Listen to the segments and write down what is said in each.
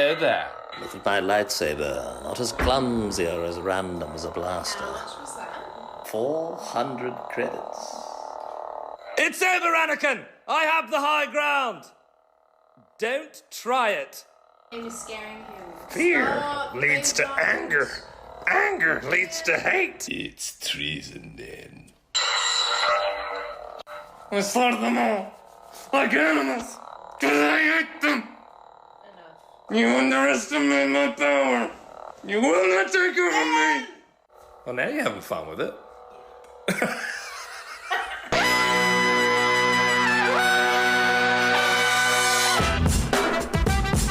Hello there. Look at my lightsaber. Not as clumsy or as random as a blaster. 400 credits. It's over, Anakin! I have the high ground! Don't try it. It was scaring him. Fear leads to anger. Anger leads to hate. It's treason then. I slaughter them all, like animals, because I hate them. You underestimate my power. You will not take over me. Well, now you're having fun with it.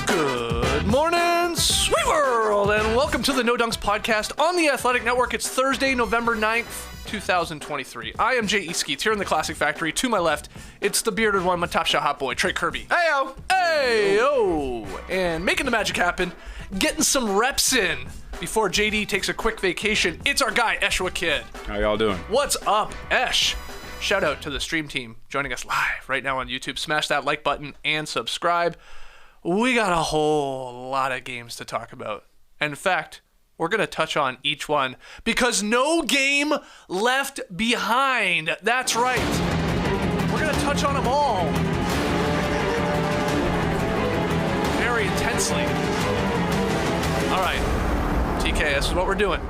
Good morning, sweet world, and welcome to the No Dunks podcast on the Athletic Network. It's Thursday, November 9th, 2023. I am J.E. Skeets here in the Classic Factory. To my left, it's the bearded one, my top shot hot boy, Trey Kirby. Heyo! Heyo! And making the magic happen, getting some reps in before JD takes a quick vacation. It's our guy, Eshwa Kid. How y'all doing? What's up, Esh? Shout out to the stream team joining us live right now on YouTube. Smash that like button and subscribe. We got a whole lot of games to talk about. In fact, we're going to touch on each one because no game left behind. That's right. We're going to touch on them all very intensely. All right, TK, this is what we're doing.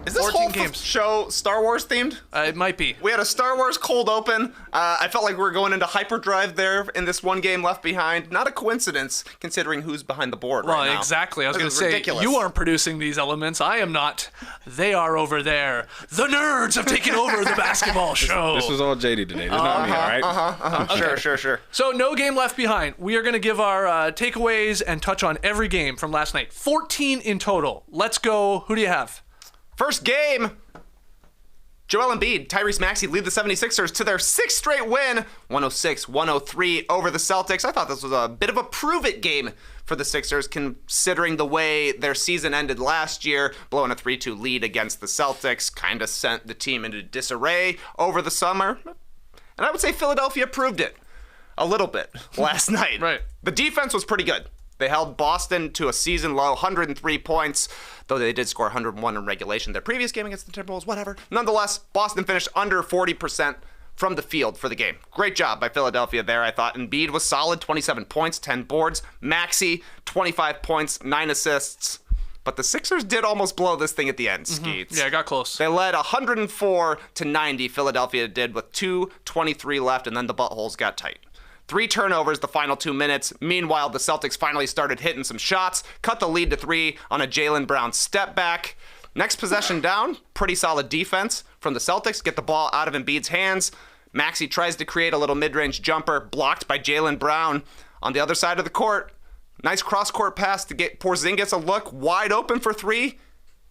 Is this 14 whole games. show Star Wars themed? It might be. We had a Star Wars cold open. I felt like we were going into hyperdrive there in this one game left behind. Not a coincidence, considering who's behind the board right now. Well, exactly. I was This going is to say, ridiculous. you aren't producing these elements. I am not. They are over there. The nerds have taken over the basketball show. This was all JD today. This is not me, all right? Sure. So no game left behind. We are going to give our takeaways and touch on every game from last night. 14 in total. Let's go. Who do you have? First game. Joel Embiid, Tyrese Maxey lead the 76ers to their sixth straight win, 106-103 over the Celtics. I thought this was a bit of a prove-it game for the Sixers, considering the way their season ended last year, blowing a 3-2 lead against the Celtics, kind of sent the team into disarray over the summer. And I would say Philadelphia proved it a little bit last night. Right. The defense was pretty good. They held Boston to a season low, 103 points, though they did score 101 in regulation. Their previous game against the Timberwolves, whatever. Nonetheless, Boston finished under 40% from the field for the game. Great job by Philadelphia there, I thought. Embiid was solid, 27 points, 10 boards. Maxey, 25 points, 9 assists. But the Sixers did almost blow this thing at the end, Skeets. Yeah, it got close. They led 104-90, Philadelphia did, with 2:23 left, and then the buttholes got tight. 3 turnovers the final 2 minutes. Meanwhile, the Celtics finally started hitting some shots, cut the lead to 3 on a Jaylen Brown step back. Next possession down, pretty solid defense from the Celtics. Get the ball out of Embiid's hands. Maxey tries to create a little mid-range jumper, blocked by Jaylen Brown. On the other side of the court, nice cross-court pass to get Porzingis a look, wide open for 3.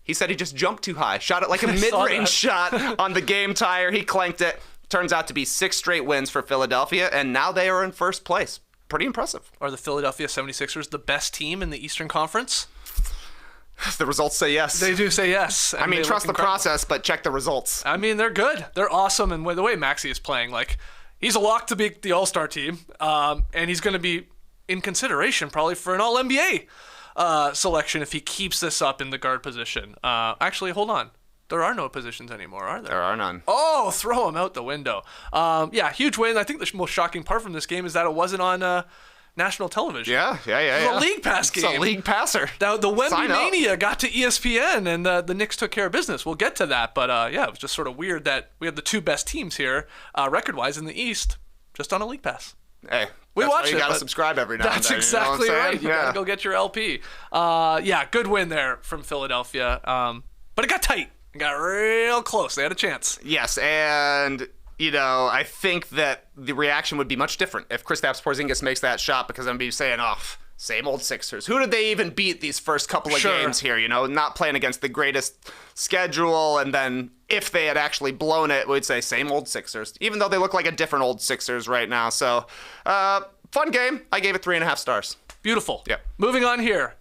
He said he just jumped too high, shot it like a mid-range shot on the game tire. He clanked it. Turns out to be 6 straight wins for Philadelphia, and now they are in first place. Pretty impressive. Are the Philadelphia 76ers the best team in the Eastern Conference? The results say yes. They do say yes. I mean, trust the process, but check the results. I mean, they're good. They're awesome. And the way Maxey is playing, like, he's a lock to be the All-Star team. And he's going to be in consideration probably for an All-NBA selection if he keeps this up in the guard position. Actually, hold on. There are no positions anymore, are there? There are none. Oh, throw him out the window. Yeah, huge win. I think the most shocking part from this game is that it wasn't on national television. Yeah. It was a league pass game. It's a league passer. The Wemby Mania got to ESPN, and the Knicks took care of business. We'll get to that, but yeah, it was just sort of weird that we had the 2 best teams here, record-wise, in the East, just on a league pass. Hey, we watched it. You got to subscribe every now and then. That's exactly you know right. You got to go get your LP. Yeah, good win there from Philadelphia, but it got tight. It got real close. They had a chance. Yes, and, you know, I think that the reaction would be much different if Kristaps Porzingis makes that shot, because I'm be saying, oh, same old Sixers. Who did they even beat these first couple of games here? You know, not playing against the greatest schedule, and then if they had actually blown it, we'd say same old Sixers, even though they look like a different old Sixers right now. So, fun game. I gave it 3.5 stars. Beautiful. Yep. Moving on here.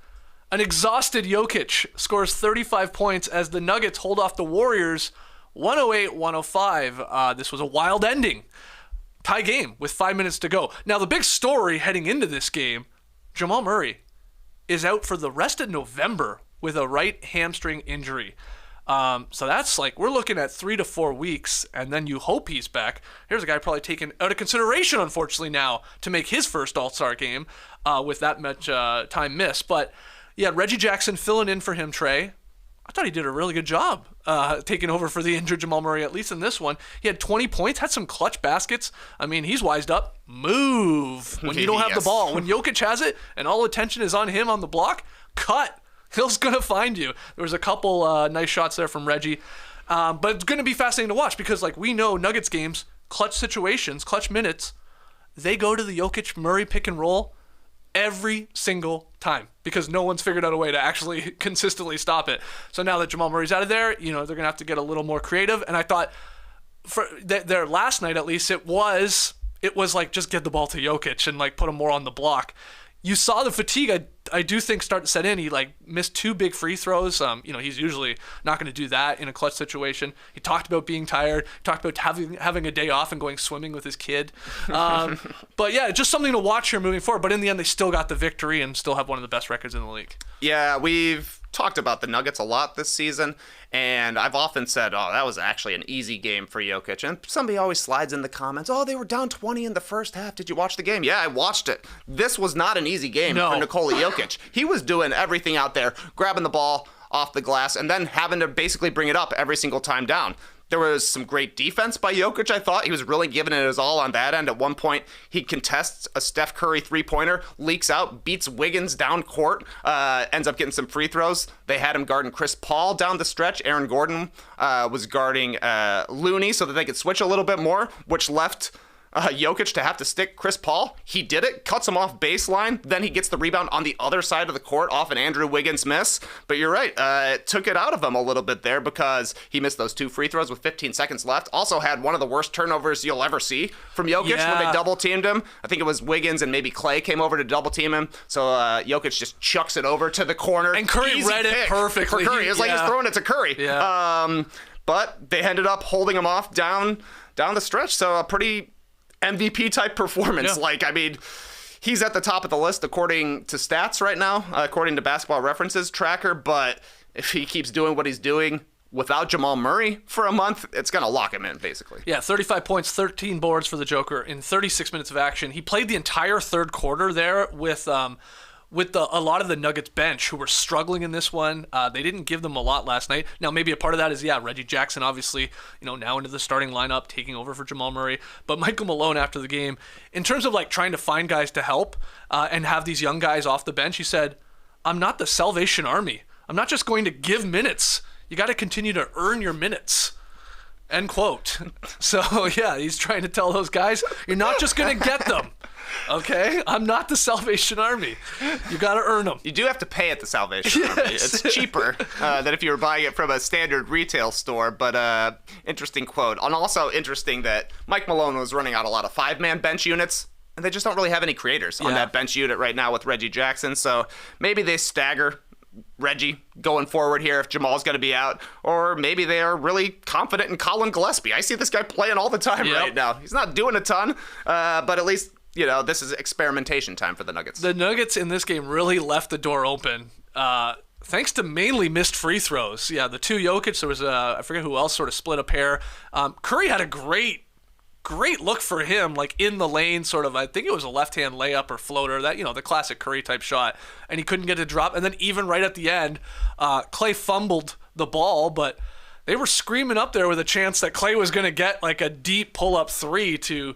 An exhausted Jokic scores 35 points as the Nuggets hold off the Warriors 108-105. This was a wild ending. Tie game with 5 minutes to go. Now, the big story heading into this game, Jamal Murray is out for the rest of November with a right hamstring injury. So that's like, we're looking at 3 to 4 weeks, and then you hope he's back. Here's a guy probably taken out of consideration, unfortunately, now to make his first All-Star game with that much time missed. But yeah, Reggie Jackson filling in for him, Trey. I thought he did a really good job taking over for the injured Jamal Murray, at least in this one. He had 20 points, had some clutch baskets. I mean, he's wised up. Move when you don't have the ball. When Jokic has it and all attention is on him on the block, cut. He's going to find you. There was a couple nice shots there from Reggie. But it's going to be fascinating to watch because, like, we know Nuggets games, clutch situations, clutch minutes, they go to the Jokic-Murray pick and roll every single time because no one's figured out a way to actually consistently stop it. So now that Jamal Murray's out of there, they're going to have to get a little more creative. And I thought for their last night, at least, it was like just get the ball to Jokic and like put him more on the block. You saw the fatigue, I do think, start to set in. He like missed 2 big free throws. He's usually not going to do that in a clutch situation. He talked about being tired. He talked about having a day off and going swimming with his kid. But yeah, just something to watch here moving forward. But in the end, they still got the victory and still have one of the best records in the league. Yeah, we've talked about the Nuggets a lot this season, and I've often said, that was actually an easy game for Jokic. And somebody always slides in the comments, they were down 20 in the first half. Did you watch the game? Yeah, I watched it. This was not an easy game for Nikola Jokic. He was doing everything out there, grabbing the ball off the glass, and then having to basically bring it up every single time down. There was some great defense by Jokic, I thought. He was really giving it his all on that end. At one point, he contests a Steph Curry three-pointer, leaks out, beats Wiggins down court, ends up getting some free throws. They had him guarding Chris Paul down the stretch. Aaron Gordon was guarding Looney so that they could switch a little bit more, which left Jokic to have to stick Chris Paul. He did it, cuts him off baseline, then he gets the rebound on the other side of the court off an Andrew Wiggins miss. But you're right, it took it out of him a little bit there because he missed those 2 free throws with 15 seconds left. Also had one of the worst turnovers you'll ever see from Jokic when they double teamed him. I think it was Wiggins and maybe Clay came over to double team him. So Jokic just chucks it over to the corner. And Curry read it perfectly. For Curry. It's like he's throwing it to Curry. Yeah. But they ended up holding him off down the stretch. So a pretty MVP type performance. Yeah. He's at the top of the list according to stats right now, according to Basketball References tracker. But if he keeps doing what he's doing without Jamal Murray for a month, it's going to lock him in, basically. Yeah, 35 points, 13 boards for the Joker in 36 minutes of action. He played the entire third quarter there with a lot of the Nuggets bench who were struggling in this one. They didn't give them a lot last night. Now, maybe a part of that is, Reggie Jackson, obviously, now into the starting lineup, taking over for Jamal Murray. But Michael Malone after the game, in terms of like trying to find guys to help and have these young guys off the bench, he said, I'm not the Salvation Army. I'm not just going to give minutes. You got to continue to earn your minutes. End quote. So, yeah, he's trying to tell those guys, you're not just going to get them. Okay? I'm not the Salvation Army. You got to earn them. You do have to pay at the Salvation Army. It's cheaper than if you were buying it from a standard retail store. But interesting quote. And also interesting that Mike Malone was running out a lot of 5-man bench units, and they just don't really have any creators on that bench unit right now with Reggie Jackson. So maybe they stagger Reggie going forward here if Jamal's going to be out, or maybe they are really confident in Colin Gillespie. I see this guy playing all the time right now. He's not doing a ton, but at least this is experimentation time for the Nuggets. The Nuggets in this game really left the door open, thanks to mainly missed free throws. Yeah, the 2 Jokic, there was I forget who else sort of split a pair. Curry had a great look for him, like in the lane, sort of. I think it was a left-hand layup or floater, that the classic Curry type shot, and he couldn't get a drop. And then even right at the end, Clay fumbled the ball, but they were screaming up there with a chance that Clay was going to get like a deep pull-up 3 to,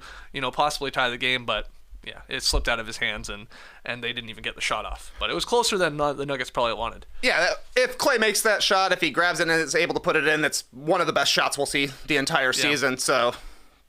possibly tie the game. But yeah, it slipped out of his hands, and they didn't even get the shot off. But it was closer than the Nuggets probably wanted. Yeah, if Clay makes that shot, if he grabs it and is able to put it in, that's one of the best shots we'll see the entire season. So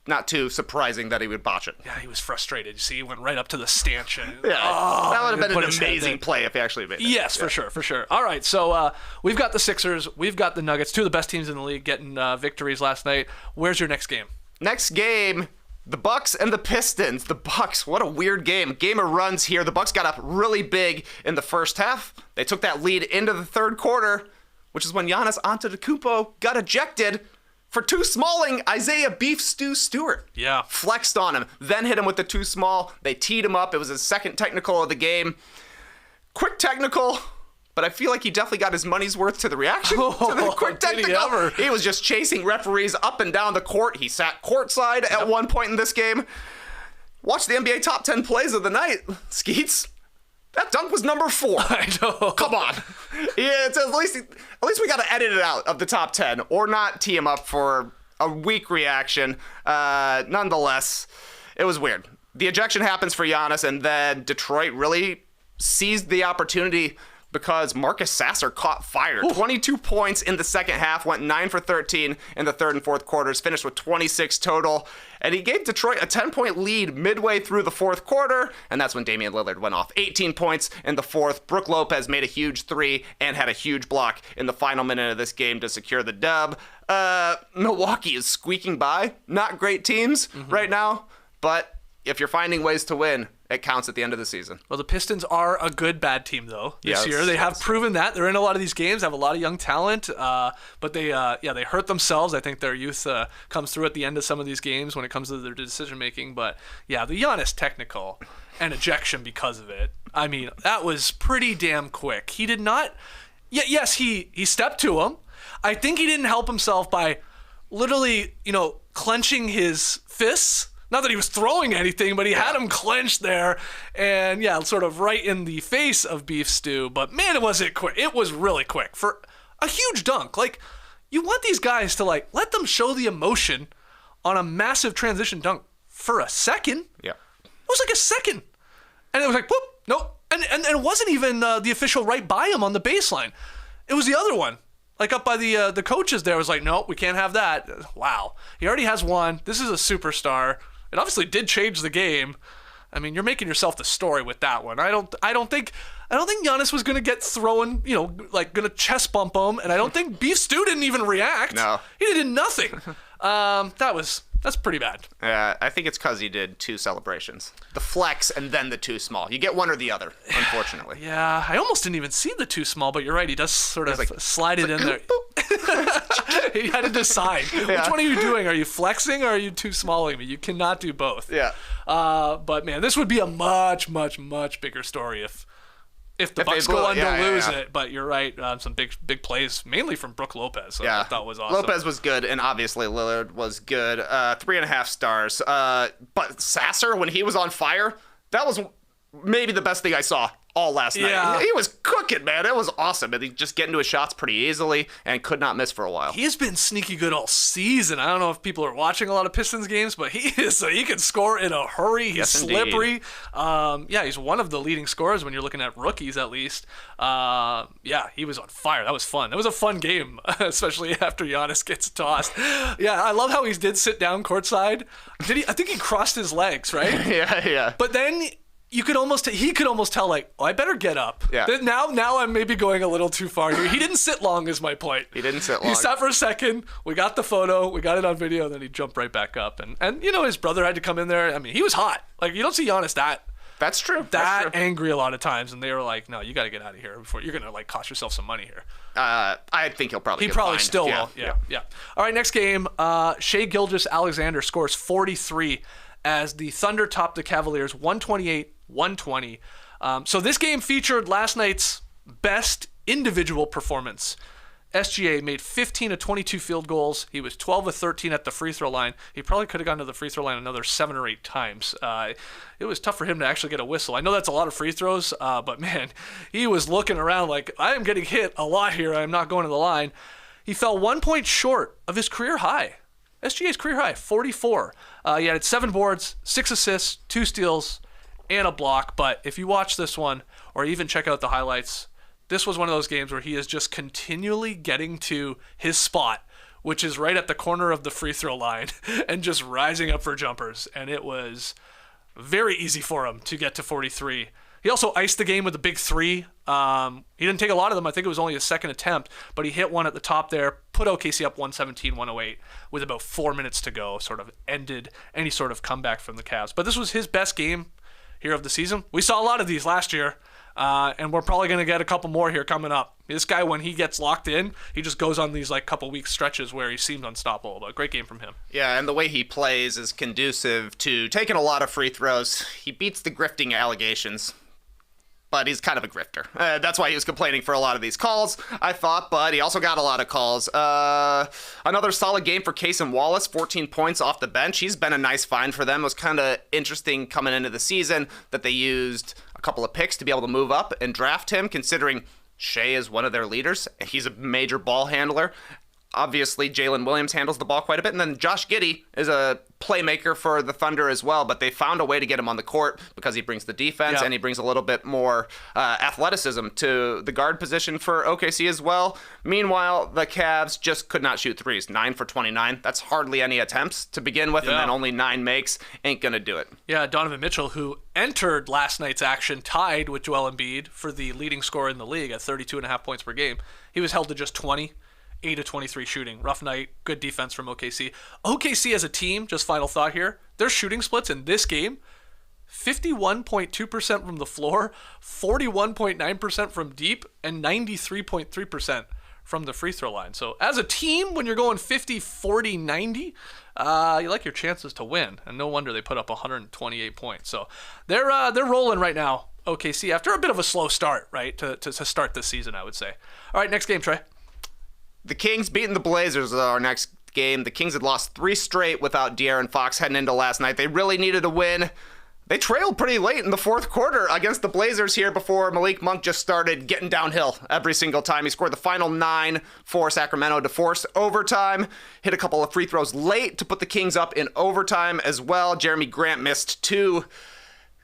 not too surprising that he would botch it. Yeah, he was frustrated. See, he went right up to the stanchion. Yeah, that would have been an amazing play if he actually made it. Yes, for sure. All right, so we've got the Sixers, we've got the Nuggets, 2 of the best teams in the league getting victories last night. Where's your next game? Next game, the Bucks and the Pistons. The Bucks, what a weird game. Game of runs here. The Bucks got up really big in the first half. They took that lead into the third quarter, which is when Giannis Antetokounmpo got ejected for too smalling Isaiah Beef Stew Stewart. Yeah. Flexed on him, then hit him with the too small. They teed him up. It was his second technical of the game. quick technical, but I feel like he definitely got his money's worth to the reaction. To the quick did he technical. ever? He was just chasing referees up and down the court. He sat courtside at one point in this game. Watch the NBA top 10 plays of the night, Skeets. That dunk was number 4. I know. Come on. Yeah, it's at least we got to edit it out of the top 10 or not tee him up for a weak reaction. Nonetheless, it was weird. The ejection happens for Giannis, and then Detroit really seized the opportunity because Marcus Sasser caught fire. 22 points in the second half, went 9 for 13 in the third and fourth quarters, finished with 26 total. And he gave Detroit a 10-point lead midway through the fourth quarter, and that's when Damian Lillard went off. 18 points in the fourth. Brook Lopez made a huge 3 and had a huge block in the final minute of this game to secure the dub. Milwaukee is squeaking by. Not great teams right now, but if you're finding ways to win, it counts at the end of the season. Well, the Pistons are a good bad team, though, this year. They have proven that. They're in a lot of these games, have a lot of young talent, but they hurt themselves. I think their youth comes through at the end of some of these games when it comes to their decision-making. But, yeah, the Giannis technical and ejection because of it, I mean, that was pretty damn quick. He did not – yes, he stepped to him. I think he didn't help himself by literally, clenching his fists. Not that he was throwing anything, but he had him clenched there and, sort of right in the face of Beef Stew. But, man, it wasn't quick. It was really quick for a huge dunk. Like, you want these guys to, let them show the emotion on a massive transition dunk for a second. Yeah. It was like a second. And it was like, whoop, nope. And it wasn't even the official right by him on the baseline. It was the other one. Up by the coaches there. It was like, nope, we can't have that. Wow. He already has one. This is a superstar. It obviously did change the game. I mean, you're making yourself the story with that one. I don't think Giannis was going to get thrown, going to chest bump him, and I don't think Beef Stew didn't even react. No. He did nothing. That's pretty bad. I think it's because he did 2 celebrations. The flex and then the 2 small. You get one or the other, unfortunately. Yeah, I almost didn't even see the 2 small, but you're right. He does sort of slide it in there. He had to decide. Which one are you doing? Are you flexing or are you 2 smalling me? You cannot do both. Yeah. But, man, this would be a much, much, much bigger story if the Bucks go on to lose it. But you're right, some big plays, mainly from Brook Lopez. So I thought was awesome. Lopez was good, and obviously Lillard was good. 3.5 stars. But Sasser, when he was on fire, that was maybe the best thing I saw all last night. He was cooking, man. It was awesome. And he just get into his shots pretty easily and could not miss for a while. He has been sneaky good all season. I don't know if people are watching a lot of Pistons games, but he can score in a hurry. He's slippery. He's one of the leading scorers when you're looking at rookies, at least. He was on fire. That was fun. That was a fun game, especially after Giannis gets tossed. Yeah, I love how he did sit down courtside. I think he crossed his legs, right? Yeah. But then he could almost tell, I better get up. Yeah. Now I'm maybe going a little too far here. He didn't sit long is my point. He didn't sit long. He sat for a second. We got the photo. We got it on video. And then he jumped right back up. And his brother had to come in there. I mean, he was hot. You don't see Giannis That's true. angry a lot of times. And they were like, no, you got to get out of here before you're going to cost yourself some money here. I think he'll probably get probably fined. still will. Yeah. All right, next game. Shai Gilgeous-Alexander scores 43 as the Thunder top the Cavaliers 128-120. So this game featured last night's best individual performance. SGA made 15 of 22 field goals. He was 12 of 13 at the free throw line. He probably could have gone to the free throw line another 7 or 8 times. It was tough for him to actually get a whistle. I know that's a lot of free throws, but man, he was looking around like, I am getting hit a lot here. I'm not going to the line. He fell 1 point short of his career high. SGA's career high, 44. He had 7 boards, 6 assists, 2 steals, and a block. But if you watch this one, or even check out the highlights, this was one of those games where he is just continually getting to his spot, which is right at the corner of the free throw line, and just rising up for jumpers. And it was very easy for him to get to 43. He also iced the game with a big 3. He didn't take a lot of them. I think it was only his second attempt, but he hit one at the top there, put OKC up 117-108 with about 4 minutes to go, sort of ended any sort of comeback from the Cavs. But this was his best game here of the season. We saw a lot of these last year, and we're probably going to get a couple more here coming up. This guy, when he gets locked in, he just goes on these couple week stretches where he seems unstoppable. But great game from him. Yeah, and the way he plays is conducive to taking a lot of free throws. He beats the grifting allegations. but he's kind of a grifter. That's why he was complaining for a lot of these calls, I thought, but he also got a lot of calls. Another solid game for Case and Wallace, 14 points off the bench. He's been a nice find for them. It was kind of interesting coming into the season that they used a couple of picks to be able to move up and draft him, considering Shea is one of their leaders. He's a major ball handler. Obviously, Jalen Williams handles the ball quite a bit, and then Josh Giddey is a playmaker for the Thunder as well, but they found a way to get him on the court because he brings the defense and he brings a little bit more athleticism to the guard position for OKC as well. Meanwhile, the Cavs just could not shoot threes. 9 for 29. That's hardly any attempts to begin with, and then only 9 makes. Ain't gonna do it. Yeah, Donovan Mitchell, who entered last night's action tied with Joel Embiid for the leading scorer in the league at 32.5 points per game. He was held to just 20. 8 of 23 shooting. Rough night. Good defense from OKC. OKC as a team, just final thought here, their shooting splits in this game, 51.2% from the floor, 41.9% from deep, and 93.3% from the free throw line. So as a team, when you're going 50, 40, 90, you like your chances to win. And no wonder they put up 128 points. So they're rolling right now, OKC, after a bit of a slow start, right, to start this season, I would say. All right, next game, Trey. The Kings beating the Blazers our next game. The Kings had lost 3 straight without De'Aaron Fox heading into last night. They really needed a win. They trailed pretty late in the fourth quarter against the Blazers here before Malik Monk just started getting downhill every single time. He scored the final 9 for Sacramento to force overtime. Hit a couple of free throws late to put the Kings up in overtime as well. Jeremy Grant missed two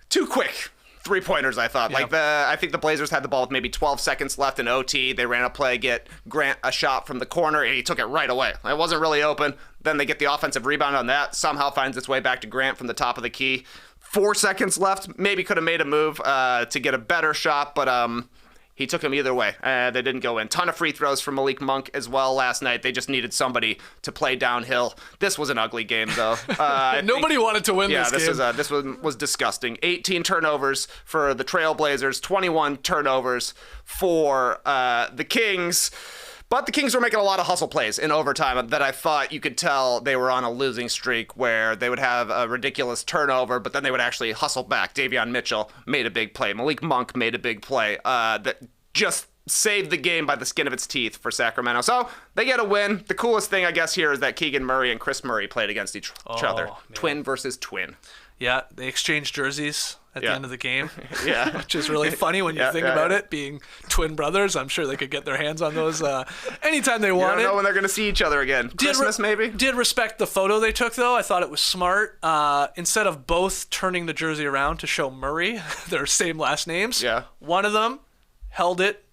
quick 3-pointers, I thought. Yep. I think the Blazers had the ball with maybe 12 seconds left in OT. They ran a play, get Grant a shot from the corner, and he took it right away. It wasn't really open. Then they get the offensive rebound on that. Somehow finds its way back to Grant from the top of the key. 4 seconds left. Maybe could have made a move to get a better shot, but he took him either way. They didn't go in. Ton of free throws from Malik Monk as well last night. They just needed somebody to play downhill. This was an ugly game, though. Nobody wanted to win this game. This one was disgusting. 18 turnovers for the Trailblazers, 21 turnovers for the Kings. But the Kings were making a lot of hustle plays in overtime that I thought you could tell they were on a losing streak, where they would have a ridiculous turnover, but then they would actually hustle back. Davion Mitchell made a big play. Malik Monk made a big play that just saved the game by the skin of its teeth for Sacramento. So they get a win. The coolest thing, I guess, here is that Keegan Murray and Chris Murray played against each other. Man. Twin versus twin. Yeah, they exchanged jerseys at the end of the game. Yeah. Which is really funny when you think about it, being twin brothers. I'm sure they could get their hands on those anytime they wanted. You don't know when they're going to see each other again. Christmas, maybe? Did respect the photo they took, though. I thought it was smart. Instead of both turning the jersey around to show Murray, their same last names, one of them held it,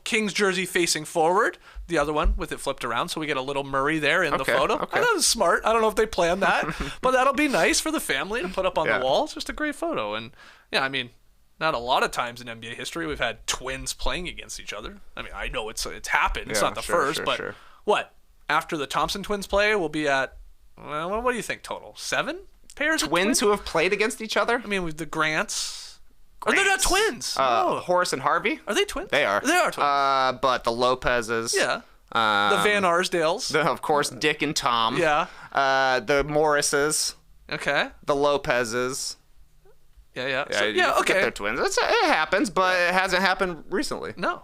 King's jersey facing forward. The other one with it flipped around, so we get a little Murray there in the photo. I thought it was smart. I don't know if they planned that, but that'll be nice for the family to put up on the wall. It's just a great photo. And, not a lot of times in NBA history we've had twins playing against each other. I know it's happened. It's not the first, but what? After the Thompson twins play, we'll be at, what do you think total? 7 pairs of twins? Who have played against each other? With the Grants. Are they not twins? Horace and Harvey. Are they twins? They are. They are twins. But the Lopez's. Yeah. The Van Arsdales. Of course, Dick and Tom. Yeah. The Morrises. Okay. The Lopez's. Yeah. Okay. They're twins. It happens, but it hasn't happened recently. No.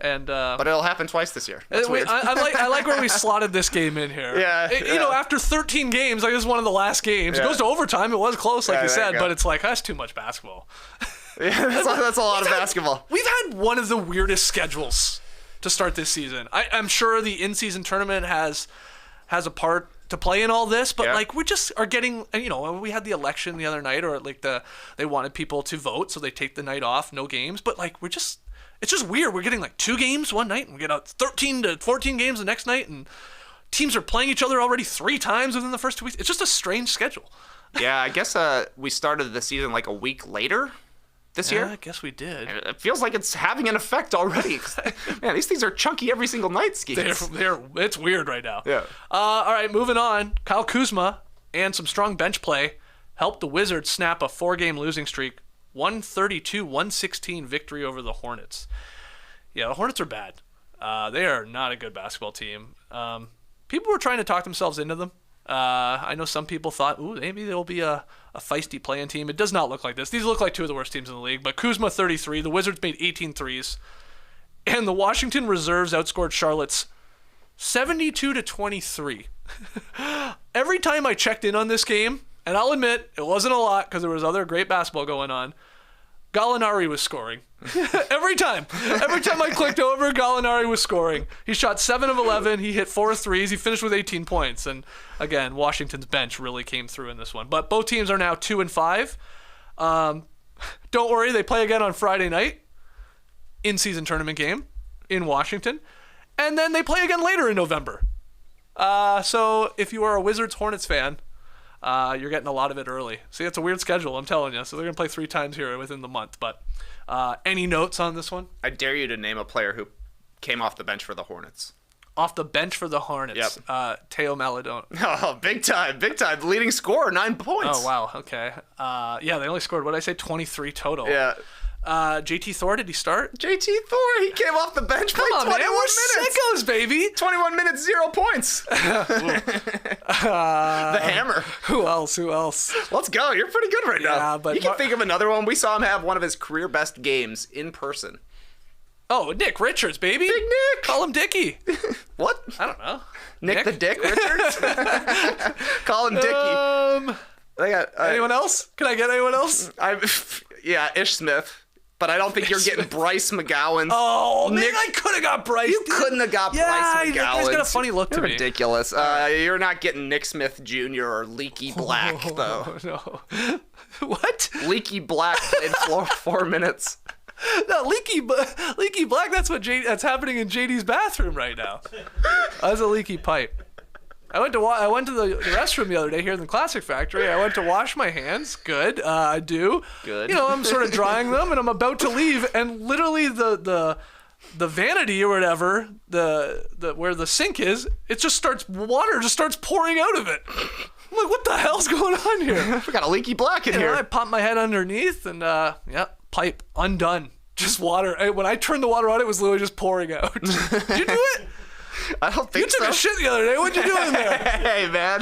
And but it'll happen twice this year. That's weird. I like where we slotted this game in here. Yeah. After 13 games, this is one of the last games. It goes to overtime. It was close, like you said, but it's like, that's too much basketball. Yeah, that's a lot of basketball. We've had one of the weirdest schedules to start this season. I'm sure the in-season tournament has a part to play in all this, but we just are getting, we had the election the other night, or they wanted people to vote, so they take the night off, no games, but it's just weird. We're getting 2 games one night, and we get 13 to 14 games the next night, and teams are playing each other already 3 times within the first 2 weeks. It's just a strange schedule. Yeah, I guess we started the season a week later this year. I guess we did. It feels like it's having an effect already. Man, these things are chunky every single night, Skeets. It's weird right now. Yeah. All right, moving on. Kyle Kuzma and some strong bench play helped the Wizards snap a 4-game losing streak. 132-116 victory over the Hornets. Yeah, the Hornets are bad. They are not a good basketball team. People were trying to talk themselves into them I know some people thought, ooh, maybe there'll be a feisty play-in team. It does not look like this. These look like two of the worst teams in the league. But Kuzma 33, the Wizards made 18 threes, and the Washington Reserves outscored Charlotte's 72-23. Every time I checked in on this game, and I'll admit it wasn't a lot because there was other great basketball going on, Gallinari was scoring. Every time I clicked over, Gallinari was scoring. He shot 7 of 11. He hit 4 threes. He finished with 18 points. And again, Washington's bench really came through in this one. But both teams are now 2-5. Don't worry, they play again on Friday night, in-season tournament game in Washington. And then they play again later in November. So if you are a Wizards-Hornets fan, you're getting a lot of it early. See, it's a weird schedule, I'm telling you. So they're going to play 3 times here within the month. But any notes on this one? I dare you to name a player who came off the bench for the Hornets. Off the bench for the Hornets. Yep. Teo Maladon. Oh, big time. The leading scorer, 9 points. Oh, wow. Okay. Yeah, they only scored, what did I say, 23 total. Yeah. JT Thor, did he start? JT Thor, he came off the bench, played 21 man, we're minutes. sickos, baby. 21 minutes, 0 points. The hammer. Who else? Let's go. You're pretty good right now. But you can think of another one. We saw him have one of his career best games in person. Oh, Nick Richards, baby. Big Nick. Call him Dickie. What? I don't know. Nick the Dick Richards? Call him Dickie. I got anyone else? Can I get anyone else? Yeah, Ish Smith. But I don't think you're getting Bryce McGowan. Oh, Nick, I could have got Bryce. You couldn't have got Bryce McGowan. Yeah, he's got a funny look to me. Ridiculous. You're not getting Nick Smith Jr. or Leaky Black, though. No. What? Leaky Black played 4 minutes. No, Leaky Black, that's happening in JD's bathroom right now. That's a leaky pipe. I went to the restroom the other day here in the Classic Factory. I went to wash my hands. Good. I do. Good. You know, I'm sort of drying them, and I'm about to leave, and literally the vanity or whatever, the where the sink is, water just starts pouring out of it. I'm like, what the hell's going on here? We got a Leaky Black in here. I popped my head underneath, and pipe undone. Just water. When I turned the water on, it was literally just pouring out. Did you do it? I don't think so. You took a shit the other day. What'd you do in there? Hey, man.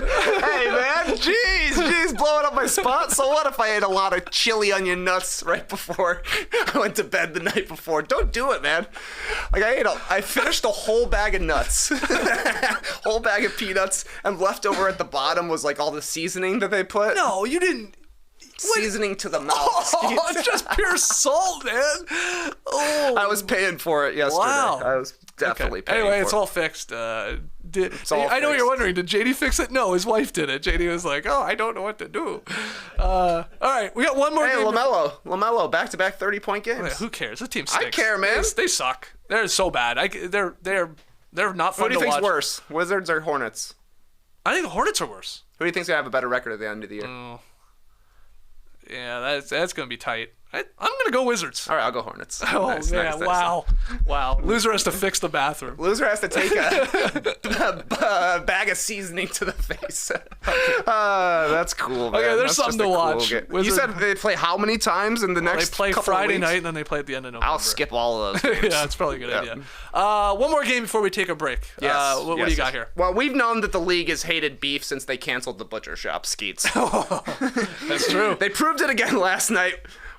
Jeez, blowing up my spot. So what if I ate a lot of chili onion nuts right before I went to bed the night before? Don't do it, man. Like, I finished a whole bag of nuts. Whole bag of peanuts, and left over at the bottom was like all the seasoning that they put. No, you didn't. Seasoning to the mouth. Oh, it's just pure salt, man. Oh, I was paying for it yesterday. Wow. I was definitely paying Anyway, for it's it. all fixed. all I know what fixed. you're wondering. Did JD fix it? No, his wife did it. JD was like, oh, I don't know what to do. All right, we got one more Hey, game. LaMelo, back-to-back 30-point games. Who cares? The team stinks. I care, man. They suck. They're so bad. They're not fun Who do you to think's watch. worse, Wizards or Hornets? I think the Hornets are worse. Who do you think's gonna have a better record at the end of the year? Oh. Yeah, that's going to be tight. I'm going to go Wizards. All right, I'll go Hornets. Oh, Nice, man. nice, nice. Wow. Loser has to fix the bathroom. Loser has to take a bag of seasoning to the face. That's cool, man. Okay, there's That's something just to a cool watch. game. You Wizard- said they play how many times in the next They play couple Friday of weeks? night, and then they play at the end of November. I'll skip all of those games. Yeah, that's probably a good Yeah. idea. One more game before we take a break. Yes, What do you got here? Well, we've known that the league has hated beef since they canceled the Butcher Shop, Skeets. That's true. They proved it again last night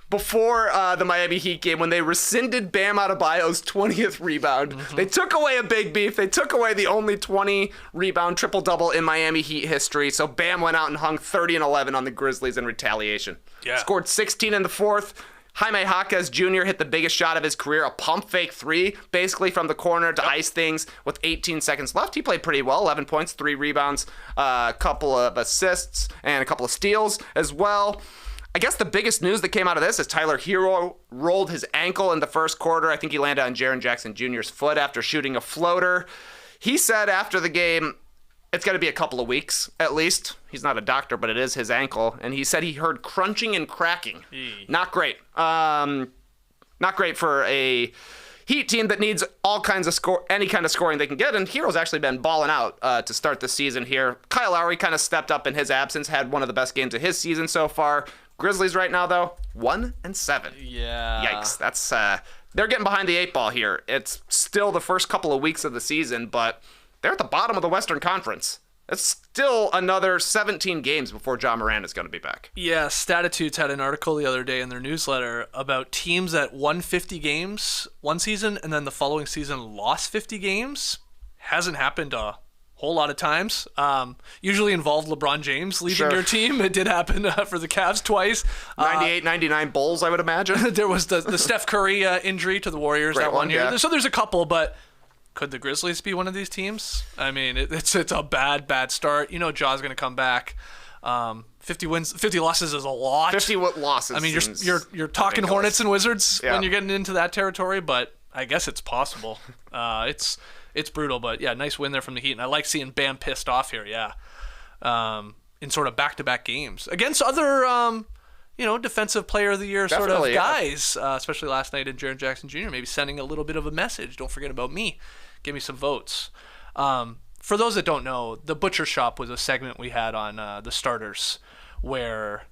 before the Miami Heat game when they rescinded Bam Adebayo's 20th rebound. Mm-hmm. They took away a big beef. They took away the only 20-rebound triple-double in Miami Heat history. So Bam went out and hung 30 and 11 on the Grizzlies in retaliation. Yeah. Scored 16 in the fourth. Jaime Jaquez Jr. hit the biggest shot of his career, a pump fake 3, basically from the corner to ice things with 18 seconds left. He played pretty well, 11 points, 3 rebounds, a couple of assists, and a couple of steals as well. I guess the biggest news that came out of this is Tyler Hero rolled his ankle in the first quarter. I think he landed on Jaren Jackson Jr.'s foot after shooting a floater. He said after the game, it's got to be a couple of weeks, at least. He's not a doctor, but it is his ankle. And he said he heard crunching and cracking. Not great. Not great for a Heat team that needs all kinds of any kind of scoring they can get. And Hero's actually been balling out to start the season here. Kyle Lowry kind of stepped up in his absence, had one of the best games of his season so far. Grizzlies right now, though, 1-7. Yeah. Yikes. That's they're getting behind the 8 ball here. It's still the first couple of weeks of the season, but they're at the bottom of the Western Conference. It's still another 17 games before John Moran is going to be back. Yeah, Statitudes had an article the other day in their newsletter about teams that won 50 games one season and then the following season lost 50 games. Hasn't happened a whole lot of times. Usually involved LeBron James leaving your team. It did happen for the Cavs twice. 98, 99 Bulls, I would imagine. There was the Steph Curry injury to the Warriors that one year. Yeah. So there's a couple, but could the Grizzlies be one of these teams? I mean, it's a bad start. You know, Jaw's going to come back. 50 losses is a lot. 50 losses. I mean, you're talking ridiculous. Hornets and Wizards when you're getting into that territory, but I guess it's possible. It's brutal, but yeah, nice win there from the Heat, and I like seeing Bam pissed off here. Yeah, in sort of back-to-back games against other defensive player of the year sort of guys, especially last night in Jaren Jackson Jr. Maybe sending a little bit of a message. Don't forget about me. Give me some votes. For those that don't know, the Butcher Shop was a segment we had on the starters where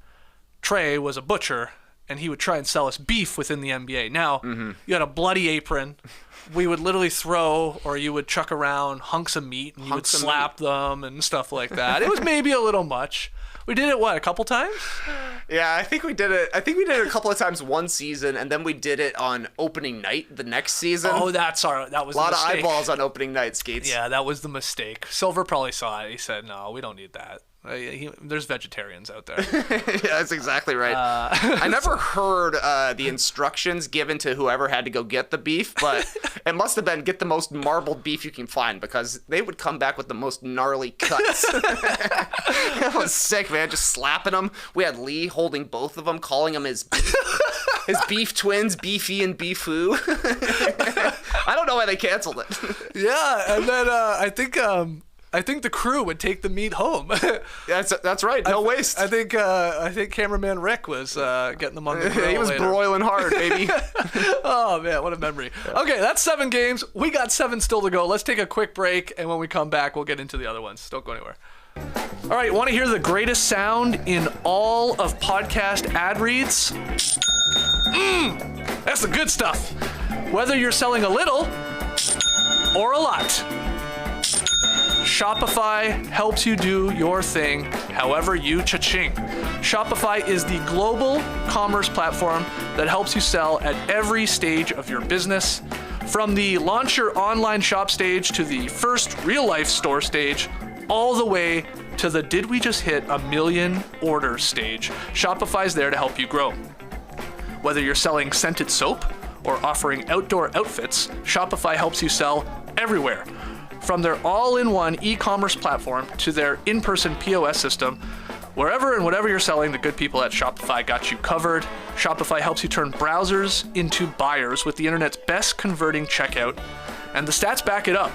Trey was a butcher and he would try and sell us beef within the NBA. Now, you had a bloody apron. We would literally throw, or you would chuck around hunks of meat and you would slap them and stuff like that. It was maybe a little much. We did it, a couple times? Yeah, I think we did it a couple of times one season, and then we did it on opening night the next season. Oh, that was a lot of eyeballs on opening night, Skeets. Yeah, that was the mistake. Silver probably saw it. He said, no, we don't need that. There's vegetarians out there. Yeah, that's exactly right. I never heard the instructions given to whoever had to go get the beef, but it must have been get the most marbled beef you can find, because they would come back with the most gnarly cuts. That was sick, man. Just slapping them. We had Lee holding both of them, calling them his beef twins, Beefy and Beefoo. I don't know why they canceled it. Yeah, and then I think the crew would take the meat home. That's right. No waste. I think cameraman Rick was getting them on the grill. He was later. broiling hard, baby. Oh man, what a memory. Okay, that's 7 games. We got 7 still to go. Let's take a quick break, and when we come back, we'll get into the other ones. Don't go anywhere. All right, want to hear the greatest sound in all of podcast ad reads? That's the good stuff. Whether you're selling a little or a lot, Shopify helps you do your thing however you cha-ching. Shopify is the global commerce platform that helps you sell at every stage of your business. From the launch your online shop stage to the first real-life store stage, all the way to the did we just hit 1 million orders stage, Shopify's there to help you grow. Whether you're selling scented soap or offering outdoor outfits, Shopify helps you sell everywhere. From their all-in-one e-commerce platform to their in-person POS system, wherever and whatever you're selling, the good people at Shopify got you covered. Shopify helps you turn browsers into buyers with the internet's best converting checkout, and the stats back it up.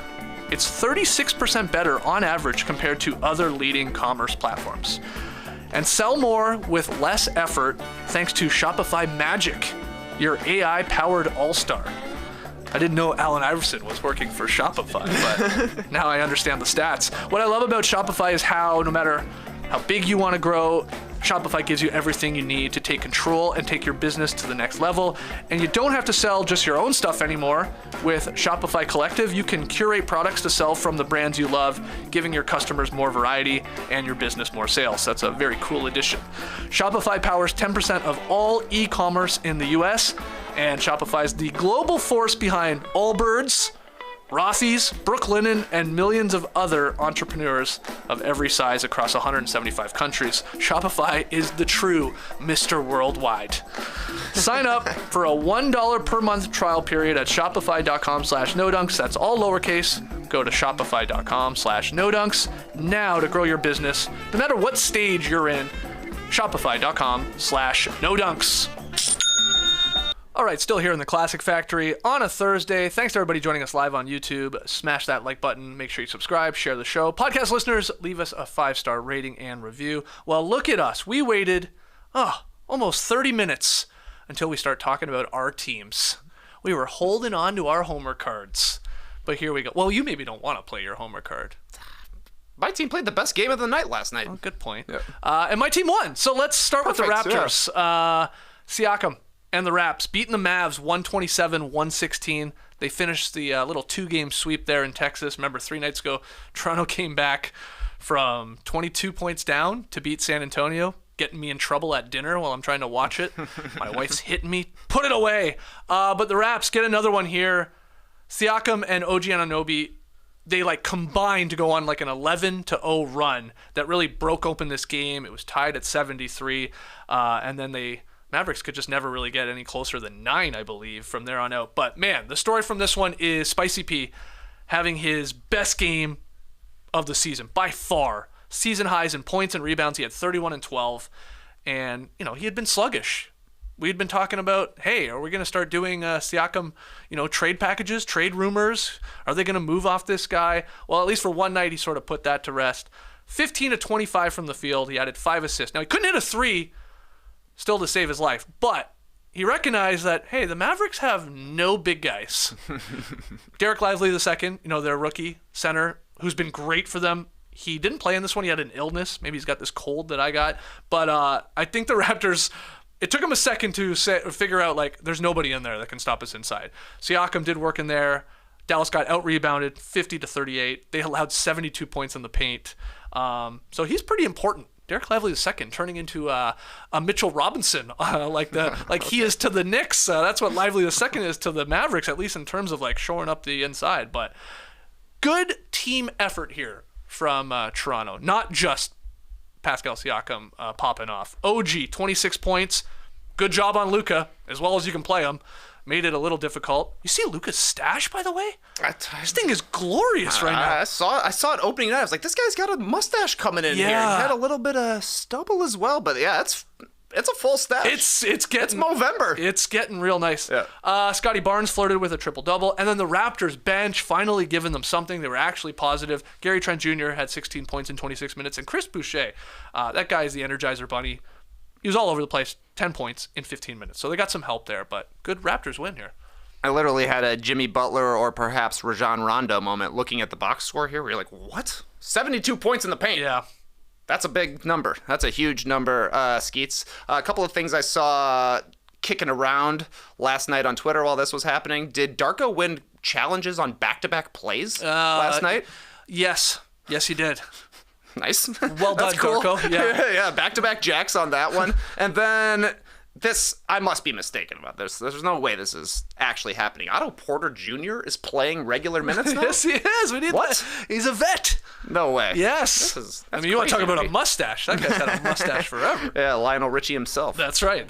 It's 36% better on average compared to other leading commerce platforms. And sell more with less effort thanks to Shopify Magic, your AI-powered all-star. I didn't know Allen Iverson was working for Shopify, but now I understand the stats. What I love about Shopify is how, no matter how big you want to grow, Shopify gives you everything you need to take control and take your business to the next level. And you don't have to sell just your own stuff anymore. With Shopify Collective, you can curate products to sell from the brands you love, giving your customers more variety and your business more sales. That's a very cool addition. Shopify powers 10% of all e-commerce in the US, and Shopify is the global force behind Allbirds, Rothy's, Brooklinen, and millions of other entrepreneurs of every size across 175 countries. Shopify is the true Mr. Worldwide. Sign up for a $1 per month trial period at shopify.com/nodunks. That's all lowercase. Go to shopify.com/nodunks now to grow your business, no matter what stage you're in. Shopify.com/nodunks. All right, still here in the Classic Factory on a Thursday. Thanks to everybody joining us live on YouTube. Smash that like button. Make sure you subscribe, share the show. Podcast listeners, leave us a 5-star rating and review. Well, look at us. We waited almost 30 minutes until we start talking about our teams. We were holding on to our homer cards. But here we go. Well, you maybe don't want to play your homer card. My team played the best game of the night last night. Oh, good point. Yeah. And my team won. So let's start with the Raptors. Yeah. Siakam and the Raps beating the Mavs 127-116. They finished the little 2-game sweep there in Texas. Remember, 3 nights ago, Toronto came back from 22 points down to beat San Antonio, getting me in trouble at dinner while I'm trying to watch it. My wife's hitting me. Put it away. But the Raps get another one here. Siakam and OG Anunoby, they like combined to go on like an 11-0 run that really broke open this game. It was tied at 73, and then the Mavericks could just never really get any closer than 9, I believe, from there on out. But man, the story from this one is Spicy P having his best game of the season by far. Season highs in points and rebounds. He had 31 and 12, and he had been sluggish. We'd been talking about, hey, are we going to start doing Siakam, trade packages, trade rumors? Are they going to move off this guy? Well, at least for one night, he sort of put that to rest. 15 to 25 from the field. He added 5 assists. Now, he couldn't hit a 3 still to save his life, but he recognized that, hey, the Mavericks have no big guys. Derek Lively II, their rookie center, who's been great for them. He didn't play in this one. He had an illness. Maybe he's got this cold that I got. But I think the Raptors... It took him a second to figure out, like, there's nobody in there that can stop us inside. Siakam did work in there. Dallas got out-rebounded 50 to 38. They allowed 72 points in the paint. So he's pretty important. Derek Lively II turning into a Mitchell Robinson, like he is to the Knicks. That's what Lively II is to the Mavericks, at least in terms of, like, shoring up the inside. But good team effort here from Toronto. Not just Pascal Siakam popping off. OG, 26 points. Good job on Luka, as well as you can play him. Made it a little difficult. You see Luka's stash, by the way? This thing is glorious right now. I saw it opening night. I was like, this guy's got a mustache coming in here. He had a little bit of stubble as well, but yeah, it's a full stash. It's Movember. It's getting real nice. Yeah. Scotty Barnes flirted with a triple-double, and then the Raptors bench finally giving them something. They were actually positive. Gary Trent Jr. had 16 points in 26 minutes, and Chris Boucher, that guy is the Energizer Bunny. He was all over the place, 10 points in 15 minutes. So they got some help there, but good Raptors win here. I literally had a Jimmy Butler or perhaps Rajon Rondo moment looking at the box score here where you're like, what? 72 points in the paint. Yeah. That's a big number. That's a huge number, Skeets. A couple of things I saw kicking around last night on Twitter while this was happening. Did Darko win challenges on back-to-back plays last night? Yes. Yes, he did. Nice. Well done, cool. Darko. Yeah. Yeah, back-to-back jacks on that one. And then this, I must be mistaken about this. There's no way this is actually happening. Otto Porter Jr. is playing regular minutes now? Yes, he is. We need what? He's a vet. No way. Yes. That's you want to talk about crazy. a mustache. That guy's had a mustache forever. Yeah, Lionel Richie himself. That's right.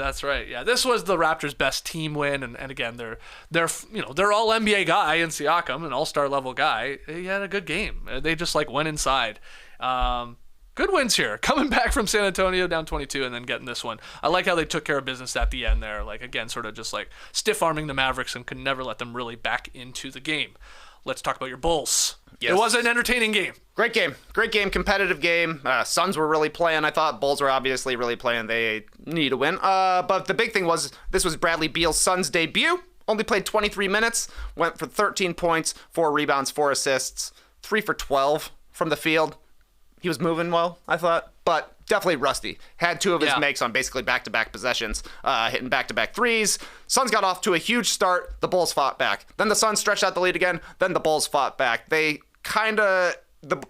Yeah, this was the Raptors' best team win, and again, they're all NBA guy in Siakam, an all-star level guy. He had a good game. They just went inside. Good wins here. Coming back from San Antonio down 22 and then getting this one. I like how they took care of business at the end there. Again, sort of just stiff-arming the Mavericks and could never let them really back into the game. Let's talk about your Bulls. Yes. It was an entertaining game. Great game, competitive game. Suns were really playing, I thought. Bulls were obviously really playing. They need to win. But the big thing was this was Bradley Beal's Suns debut. Only played 23 minutes, went for 13 points, 4 rebounds, 4 assists, 3 for 12 from the field. He was moving well, I thought, but definitely rusty. Had 2 of his makes on basically back-to-back possessions, hitting back-to-back threes. Suns got off to a huge start. The Bulls fought back. Then the Suns stretched out the lead again. Then the Bulls fought back.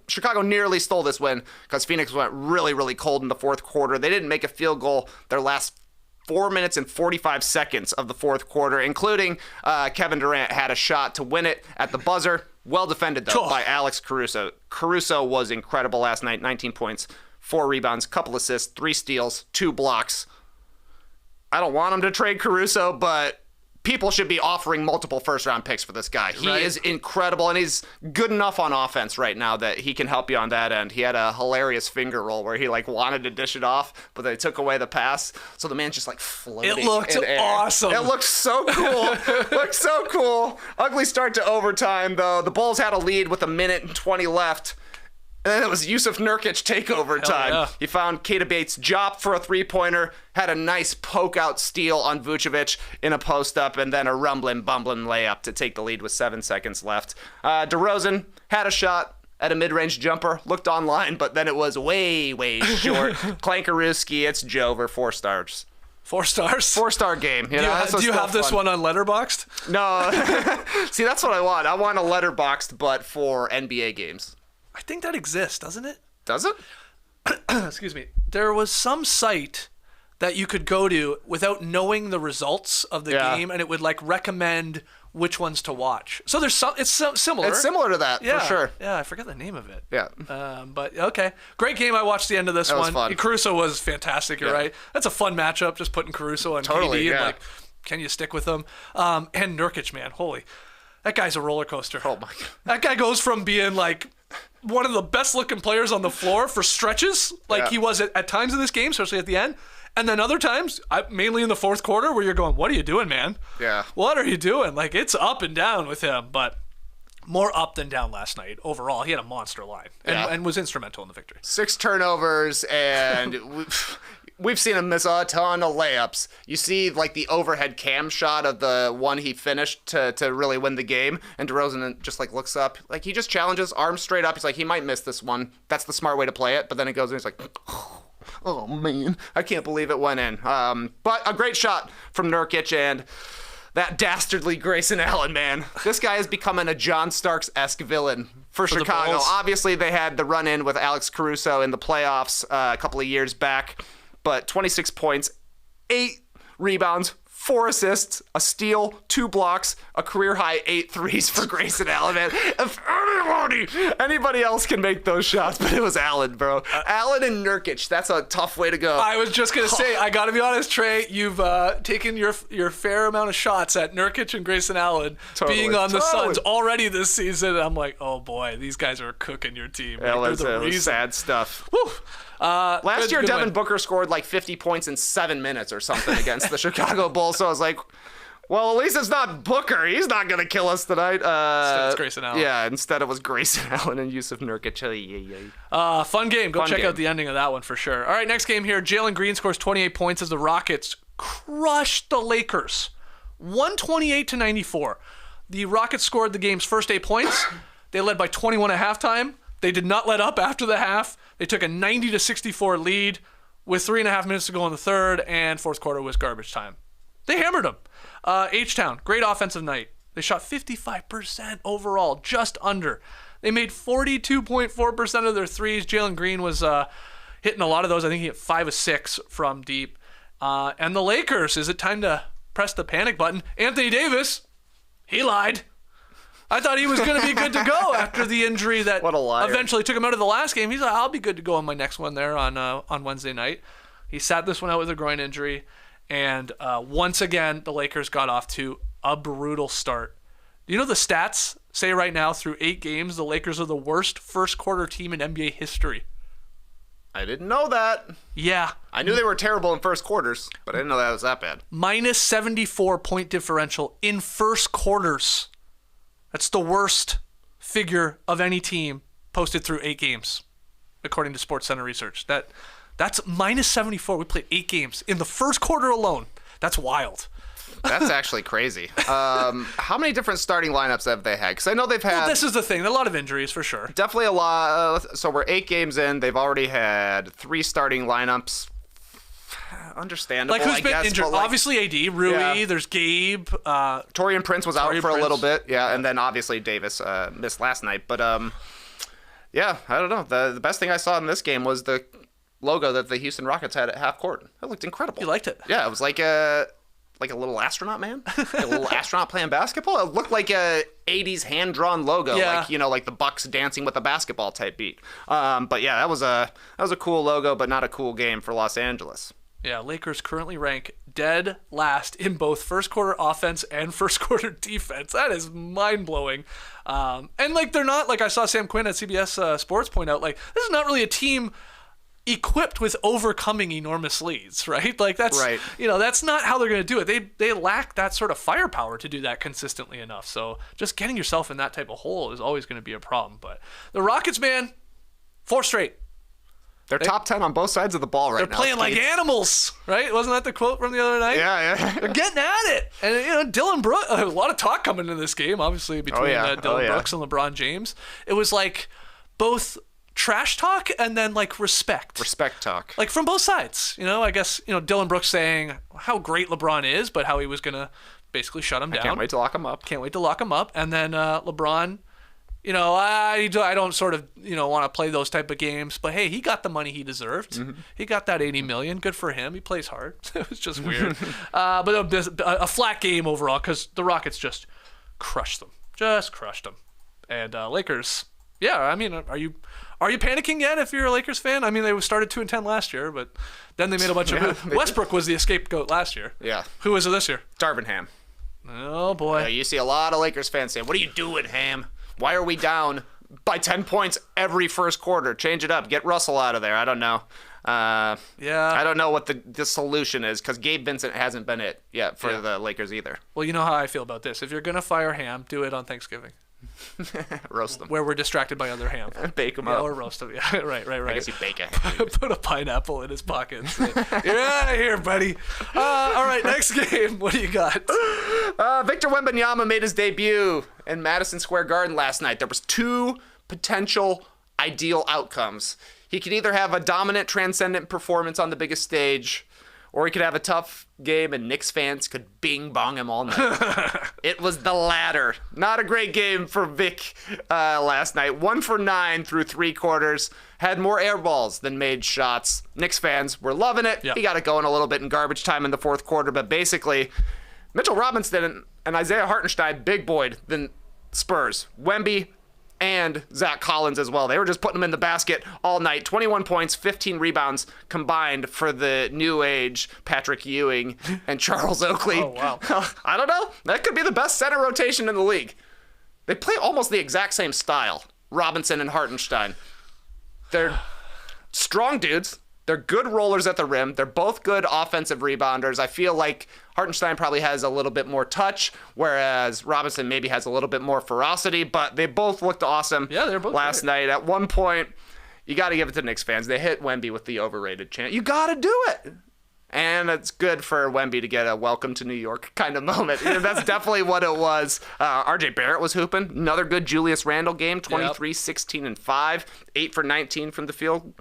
Chicago nearly stole this win because Phoenix went really, really cold in the fourth quarter. They didn't make a field goal their last 4 minutes and 45 seconds of the fourth quarter, including Kevin Durant had a shot to win it at the buzzer. Well defended, though, by Alex Caruso. Caruso was incredible last night. 19 points, 4 rebounds, couple assists, 3 steals, 2 blocks. I don't want him to trade Caruso, but people should be offering multiple first-round picks for this guy. He is incredible, and he's good enough on offense right now that he can help you on that end. He had a hilarious finger roll where he wanted to dish it off, but they took away the pass, so the man's just floating. It looked awesome. It looked so cool. Ugly start to overtime, though. The Bulls had a lead with 1:20 left. And then it was Yusuf Nurkic takeover time. Yeah. He found Keita Bates' drop for a three-pointer, had a nice poke-out steal on Vucevic in a post-up, and then a bumbling layup to take the lead with 7 seconds left. DeRozan had a shot at a mid-range jumper, looked online, but then it was way, way short. Clankarooski, it's Jover, 4 stars. 4 stars? 4-star game. Do you have this one on Letterboxd? No. See, that's what I want. I want a Letterboxd, but for NBA games. I think that exists, doesn't it? Does it? Excuse me. There was some site that you could go to without knowing the results of the game, and it would like recommend which ones to watch. So there's similar. It's similar to that, for sure. Yeah, I forget the name of it. Yeah. But okay. Great game. I watched the end of this one. Was fun. Caruso was fantastic, you're right. That's a fun matchup, just putting Caruso on KD and like, can you stick with them? And Nurkic, man, holy. That guy's a roller coaster. Oh my God. That guy goes from being like one of the best looking players on the floor for stretches, like he was at times in this game, especially at the end. And then other times, mainly in the fourth quarter, where you're going, what are you doing, man? Yeah. What are you doing? Like, it's up and down with him, but more up than down last night. Overall, he had a monster line and was instrumental in the victory. 6 turnovers, and we've seen him miss a ton of layups. You see, like, the overhead cam shot of the one he finished to really win the game, and DeRozan just, like, looks up. Like, he just challenges, arms straight up. He's like, he might miss this one. That's the smart way to play it. But then it goes and he's like, oh, man. I can't believe it went in. But a great shot from Nurkic, and that dastardly Grayson Allen, man. This guy is becoming a John Starks-esque villain for Chicago. Obviously, they had the run-in with Alex Caruso in the playoffs a couple of years back. But 26 points, 8 rebounds, 4 assists, a steal, 2 blocks, a career-high 8 threes for Grayson Allen, man. If anybody else can make those shots, but it was Allen, bro. Allen and Nurkic, that's a tough way to go. I was just going to say, I got to be honest, Trey, you've taken your fair amount of shots at Nurkic and Grayson Allen being on the Suns already this season. I'm like, oh boy, these guys are cooking your team. Yeah, like, that was sad stuff. Woo. Last year, Devin Booker scored like 50 points in 7 minutes or something against the Chicago Bulls. So I was like, well, at least it's not Booker. He's not going to kill us tonight. Instead, it's Grayson Allen. Yeah, instead it was Grayson Allen and Yusuf Nurkic. Fun game. Go check out the ending of that one for sure. All right, next game here. Jalen Green scores 28 points as the Rockets crushed the Lakers. 128-94. The Rockets scored the game's first 8 points. They led by 21 at halftime. They did not let up after the half. They took a 90-64 lead with 3.5 minutes to go in the third, and fourth quarter was garbage time. They hammered them. H-Town, great offensive night. They shot 55% overall, just under. They made 42.4% of their threes. Jalen Green was hitting a lot of those. I think he hit 5 of 6 from deep. And the Lakers, is it time to press the panic button? Anthony Davis, he lied. I thought he was going to be good to go after the injury that eventually took him out of the last game. He's like, I'll be good to go on my next one there on Wednesday night. He sat this one out with a groin injury. And once again, the Lakers got off to a brutal start. You know the stats say right now through 8 games, the Lakers are the worst first quarter team in NBA history. I didn't know that. Yeah. I knew they were terrible in first quarters, but I didn't know that was that bad. Minus 74 point differential in first quarters. That's the worst figure of any team posted through 8 games, according to SportsCenter research. That's minus 74. We played 8 games in the first quarter alone. That's wild. That's actually crazy. How many different starting lineups have they had? Because I know they've had... Well, this is the thing. A lot of injuries, for sure. Definitely a lot. So we're 8 games in. They've already had 3 starting lineups. Understandable, like who's been injured? Like, obviously AD, Rui, there's Gabe. Torian Prince was out for a little bit. Yeah, and then obviously Davis missed last night. But yeah, I don't know. The best thing I saw in this game was the logo that the Houston Rockets had at half court. It looked incredible. You liked it? Yeah, it was like a little astronaut man, a little astronaut playing basketball. It looked like a 80s hand-drawn logo, like the Bucks dancing with a basketball type beat. But yeah, that was a cool logo, but not a cool game for Los Angeles. Yeah, Lakers currently rank dead last in both first quarter offense and first quarter defense. That is mind-blowing. And like they're not, like I saw Sam Quinn at CBS Sports point out, like this is not really a team equipped with overcoming enormous leads, right? Like that's right. That's not how they're going to do it. They lack that sort of firepower to do that consistently enough. So just getting yourself in that type of hole is always going to be a problem. But the Rockets, man, 4 straight. They're top 10 on both sides of the ball right now. They're playing like animals, right? Wasn't that the quote from the other night? Yeah. They're getting at it. And, Dylan Brooks, a lot of talk coming into this game, obviously, between Dylan Brooks and LeBron James. It was like both trash talk and then like respect. Respect talk. Like from both sides. I guess, Dylan Brooks saying how great LeBron is, but how he was going to basically shut him down. Can't wait to lock him up. And then LeBron, I don't sort of, want to play those type of games. But, hey, he got the money he deserved. Mm-hmm. He got that $80 million. Good for him. He plays hard. It was just weird. But a flat game overall because the Rockets just crushed them. Just crushed them. And Lakers, yeah, I mean, are you panicking yet if you're a Lakers fan? I mean, they started 2-10 last year, but then they made a bunch of... Westbrook was the scapegoat last year. Yeah. Who was it this year? Darvin Ham. Oh, boy. You see a lot of Lakers fans saying, what are you doing, Ham? Why are we down by 10 points every first quarter? Change it up. Get Russell out of there. I don't know. I don't know what the solution is because Gabe Vincent hasn't been it yet for the Lakers either. Well, you know how I feel about this. If you're going to fire Ham, do it on Thanksgiving. Roast them. Where we're distracted by other ham. Bake them up. Or roast them. Yeah, right. I guess you bake it. Put a pineapple in his pocket. You're out of here, buddy. All right, next game. What do you got? Victor Wembanyama made his debut in Madison Square Garden last night. There was 2 potential ideal outcomes. He could either have a dominant, transcendent performance on the biggest stage, or he could have a tough game and Knicks fans could bing-bong him all night. It was the latter. Not a great game for Vic last night. 1 for 9 through 3 quarters. Had more air balls than made shots. Knicks fans were loving it. Yep. He got it going a little bit in garbage time in the fourth quarter, but basically, Mitchell Robinson and Isaiah Hartenstein big boyed the Spurs. Wemby and Zach Collins as well. They were just putting them in the basket all night. 21 points, 15 rebounds combined for the new age Patrick Ewing and Charles Oakley. Oh, wow. I don't know. That could be the best center rotation in the league. They play almost the exact same style, Robinson and Hartenstein. They're strong dudes. They're good rollers at the rim. They're both good offensive rebounders. I feel like Hartenstein probably has a little bit more touch, whereas Robinson maybe has a little bit more ferocity, but they both looked awesome they're both last night. At one point, you got to give it to Knicks fans. They hit Wemby with the overrated chant. You got to do it. And it's good for Wemby to get a welcome to New York kind of moment. That's definitely what it was. RJ Barrett was hooping. Another good Julius Randle game, 23, 16, and 5. 8 for 19 from the field.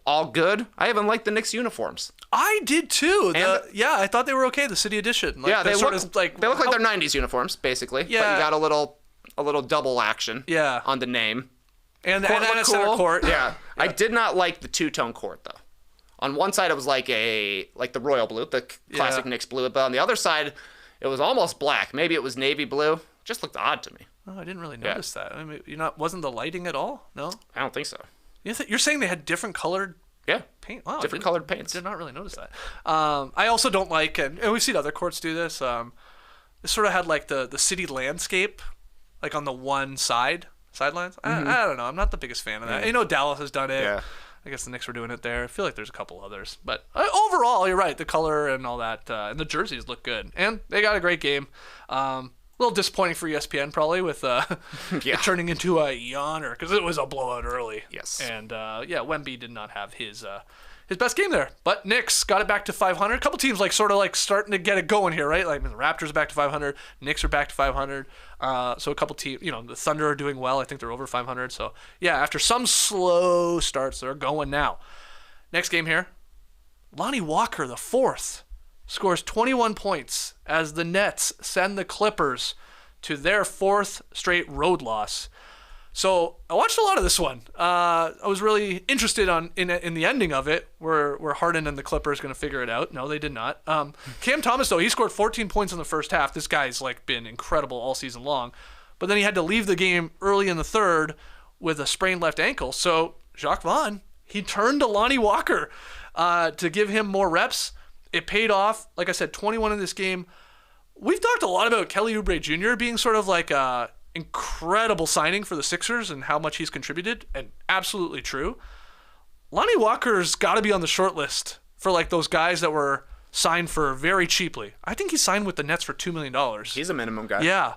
All good. I even liked the Knicks uniforms. I did too. I thought they were okay. The City Edition. They look like they're '90s uniforms, basically. Yeah. But you got a little double action. Yeah. On the name. And Court a looked center cool. court. Yeah. I did not like the two-tone court though. On one side it was like the royal blue, the classic Knicks blue, but on the other side it was almost black. Maybe it was navy blue. It just looked odd to me. Oh, I didn't really notice that. I mean, wasn't the lighting at all? No. I don't think so. You're saying they had different colored paint? Wow, different colored paints. Did not really notice that. I also don't like, and we've seen other courts do this. It sort of had like the city landscape, like on the one sidelines. Mm-hmm. I don't know. I'm not the biggest fan of that. Yeah. Dallas has done it. Yeah. I guess the Knicks were doing it there. I feel like there's a couple others, but overall, you're right. The color and all that, and the jerseys look good, and they got a great game. A little disappointing for ESPN probably with it turning into a yawner because it was a blowout early. Yes. And Wemby did not have his best game there. But Knicks got it back to 500. A couple teams starting to get it going here, right? Like the Raptors are back to 500. Knicks are back to 500. So a couple teams, the Thunder are doing well. I think they're over 500. So yeah, after some slow starts, they're going now. Next game here, Lonnie Walker, the fourth, scores 21 points as the Nets send the Clippers to their fourth straight road loss. So I watched a lot of this one. I was really interested in the ending of it, where Harden and the Clippers going to figure it out. No, they did not. Cam Thomas, though, he scored 14 points in the first half. This guy's been incredible all season long. But then he had to leave the game early in the third with a sprained left ankle. So Jacques Vaughn, he turned to Lonnie Walker to give him more reps. It paid off. Like I said, 21 in this game. We've talked a lot about Kelly Oubre Jr. being sort of like a incredible signing for the Sixers and how much he's contributed, and absolutely true. Lonnie Walker's got to be on the short list for those guys that were signed for very cheaply. I think he signed with the Nets for $2 million. He's a minimum guy. Yeah.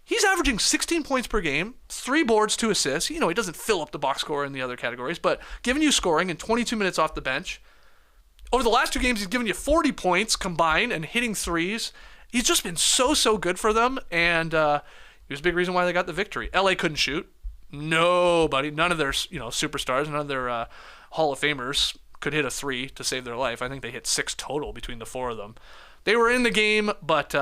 He's averaging 16 points per game, 3 boards, 2 assists. He doesn't fill up the box score in the other categories, but giving you scoring in 22 minutes off the bench. Over the last 2 games, he's given you 40 points combined and hitting threes. He's just been so good for them, and he was a big reason why they got the victory. LA couldn't shoot. Nobody, none of their superstars, none of their Hall of Famers could hit a 3 to save their life. I think they hit 6 total between the 4 of them. They were in the game, but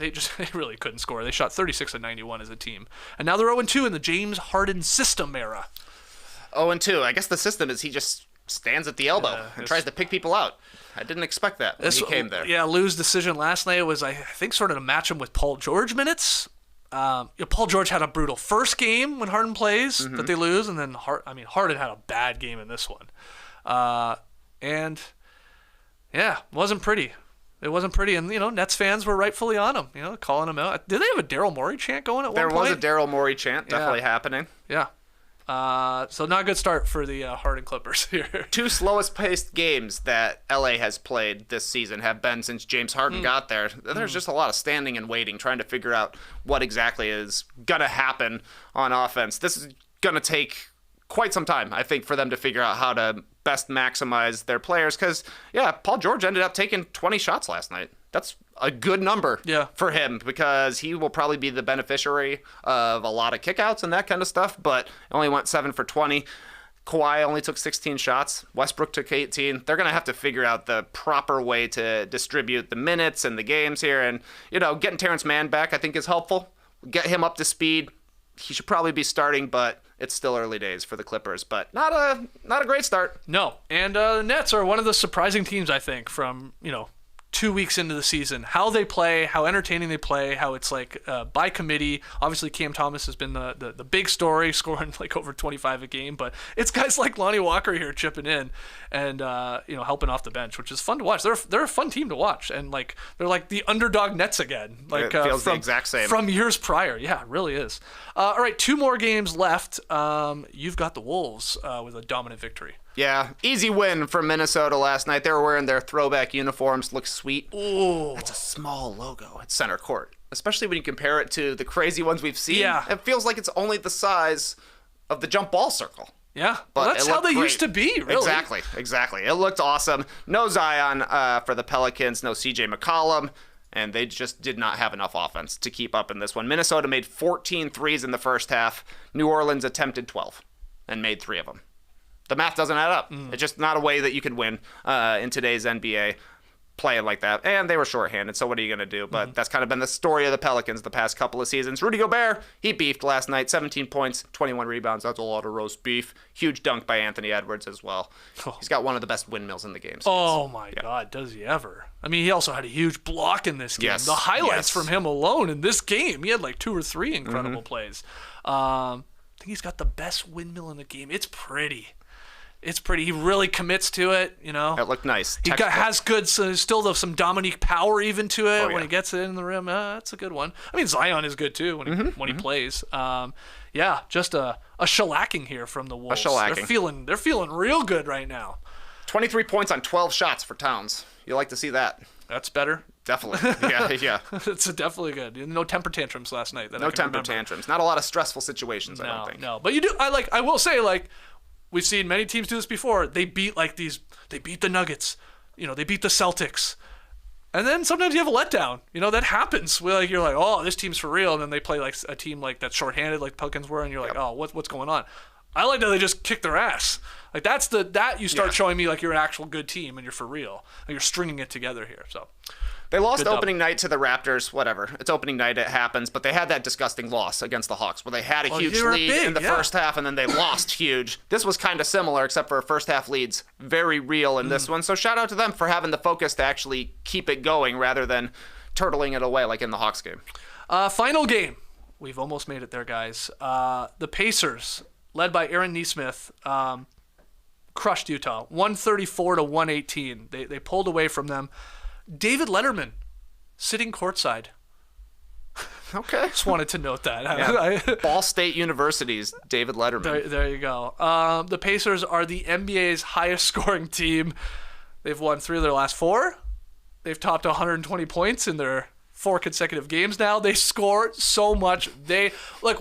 They really couldn't score. They shot 36 of 91 as a team. And now they're 0-2 in the James Harden system era. 0-2. I guess the system is he just stands at the elbow and tries to pick people out. I didn't expect that when he came there. Yeah, Lou's decision last night was, I think, sort of to match him with Paul George minutes. Paul George had a brutal first game when Harden plays that they lose, and then Harden had a bad game in this one. And yeah, wasn't pretty. It wasn't pretty, and Nets fans were rightfully on him, calling him out. Did they have a Daryl Morey chant going at one point? There was a Daryl Morey chant definitely happening. Yeah. So not a good start for the Harden Clippers here. 2 slowest paced games that LA has played this season have been since James Harden got there. There's just a lot of standing and waiting, trying to figure out what exactly is going to happen on offense. This is going to take quite some time, I think, for them to figure out how to best maximize their players. Because, Paul George ended up taking 20 shots last night. That's a good number for him because he will probably be the beneficiary of a lot of kickouts and that kind of stuff, but only went 7 for 20. Kawhi only took 16 shots. Westbrook took 18. They're going to have to figure out the proper way to distribute the minutes and the games here. And, getting Terrence Mann back, I think, is helpful. Get him up to speed. He should probably be starting, but it's still early days for the Clippers. But not a great start. No. And the Nets are one of the surprising teams, I think, from, 2 weeks into the season. How they play, how entertaining they play, how it's like by committee. Obviously, Cam Thomas has been the big story, scoring like over 25 a game. But it's guys like Lonnie Walker here chipping in and helping off the bench, which is fun to watch. They're a fun team to watch, and like they're like the underdog Nets again. Like it feels the exact same from years prior. Yeah, it really is. All right, 2 more games left. You've got the Wolves with a dominant victory. Yeah, easy win for Minnesota last night. They were wearing their throwback uniforms. Looks sweet. Ooh. That's a small logo at center court, especially when you compare it to the crazy ones we've seen. Yeah. It feels like it's only the size of the jump ball circle. Yeah, But well, that's how they used to be, really. Exactly. It looked awesome. No Zion for the Pelicans, no CJ McCollum, and they just did not have enough offense to keep up in this one. Minnesota made 14 threes in the first half. New Orleans attempted 12 and made 3 of them. The math doesn't add up. It's just not a way that you can win in today's NBA playing like that. And they were shorthanded, so what are you going to do? But that's kind of been the story of the Pelicans the past couple of seasons. Rudy Gobert, he beefed last night. 17 points, 21 rebounds. That's a lot of roast beef. Huge dunk by Anthony Edwards as well. He's got one of the best windmills in the game. Oh, my God, does he ever? I mean, he also had a huge block in this game. Yes. The highlights from him alone in this game, he had like 2 or 3 incredible plays. I think he's got the best windmill in the game. It's pretty. He really commits to it, It looked nice. He has good, so still some Dominique power even to it when he gets it in the rim. That's a good one. I mean, Zion is good too when he plays. Just a shellacking here from the Wolves. A shellacking. They're feeling real good right now. 23 points on 12 shots for Towns. You like to see that. That's better. Definitely. Yeah. It's definitely good. No temper tantrums last night. No temper tantrums. Not a lot of stressful situations, I don't think. No, but you do. I will say, we've seen many teams do this before. They beat the Nuggets, they beat the Celtics. And then sometimes you have a letdown. That happens. You're like, oh, this team's for real. And then they play like a team like that's shorthanded like the Pelicans were, and you're like, oh, what's going on? I like that they just kick their ass. Like that you start showing me like you're an actual good team and you're for real. Like you're stringing it together here. So they lost opening night to the Raptors. Whatever. It's opening night. It happens. But they had that disgusting loss against the Hawks where they had a huge lead in the first half and then they lost huge. This was kind of similar except for first half leads. Very real in this one. So shout out to them for having the focus to actually keep it going rather than turtling it away like in the Hawks game. Final game. We've almost made it there, guys. The Pacers, led by Aaron Nesmith, crushed Utah. 134-118. They pulled away from them. David Letterman, sitting courtside. Okay. Just wanted to note that. Yeah. Ball State University's David Letterman. There you go. The Pacers are the NBA's highest scoring team. They've won 3 of their last 4. They've topped 120 points in their 4 consecutive games now. They score so much.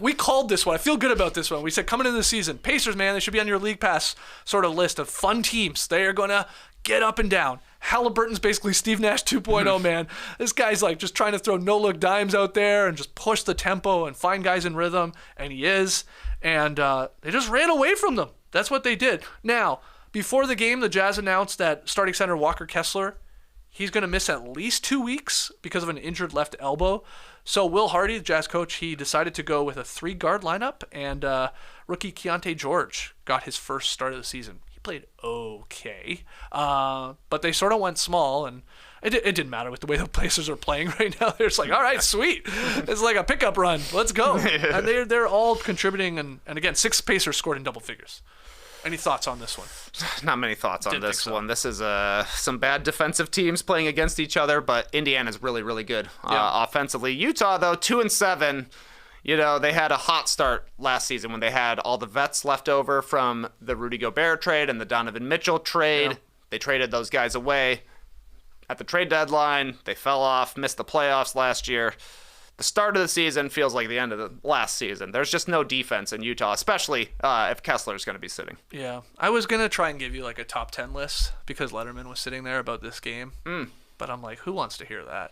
We called this one. I feel good about this one. We said coming into the season, Pacers, man, they should be on your League Pass sort of list of fun teams. They are going to get up and down. Halliburton's basically Steve Nash 2.0, man. This guy's like just trying to throw no-look dimes out there and just push the tempo and find guys in rhythm, and he is. And they just ran away from them. That's what they did. Now, before the game, the Jazz announced that starting center Walker Kessler he's going to miss at least 2 weeks because of an injured left elbow. So Will Hardy, the Jazz coach, he decided to go with a 3-guard lineup, and rookie Keontae George got his first start of the season. He played okay, but they sort of went small, and it didn't matter with the way the Pacers are playing right now. They're just like, all right, sweet. It's like a pickup run. Let's go. And they're all contributing, and again, 6 Pacers scored in double figures. Any thoughts on this one? Not many thoughts on this one. This is some bad defensive teams playing against each other, but Indiana's really, really good offensively. Utah, though, 2-7. You know, they had a hot start last season when they had all the vets left over from the Rudy Gobert trade and the Donovan Mitchell trade. Yeah. They traded those guys away at the trade deadline. They fell off, missed the playoffs last year. The start of the season feels like the end of the last season. There's just no defense in Utah, especially if Kessler's going to be sitting. Yeah. I was going to try and give you like a top 10 list because Letterman was sitting there about this game. But I'm like, who wants to hear that?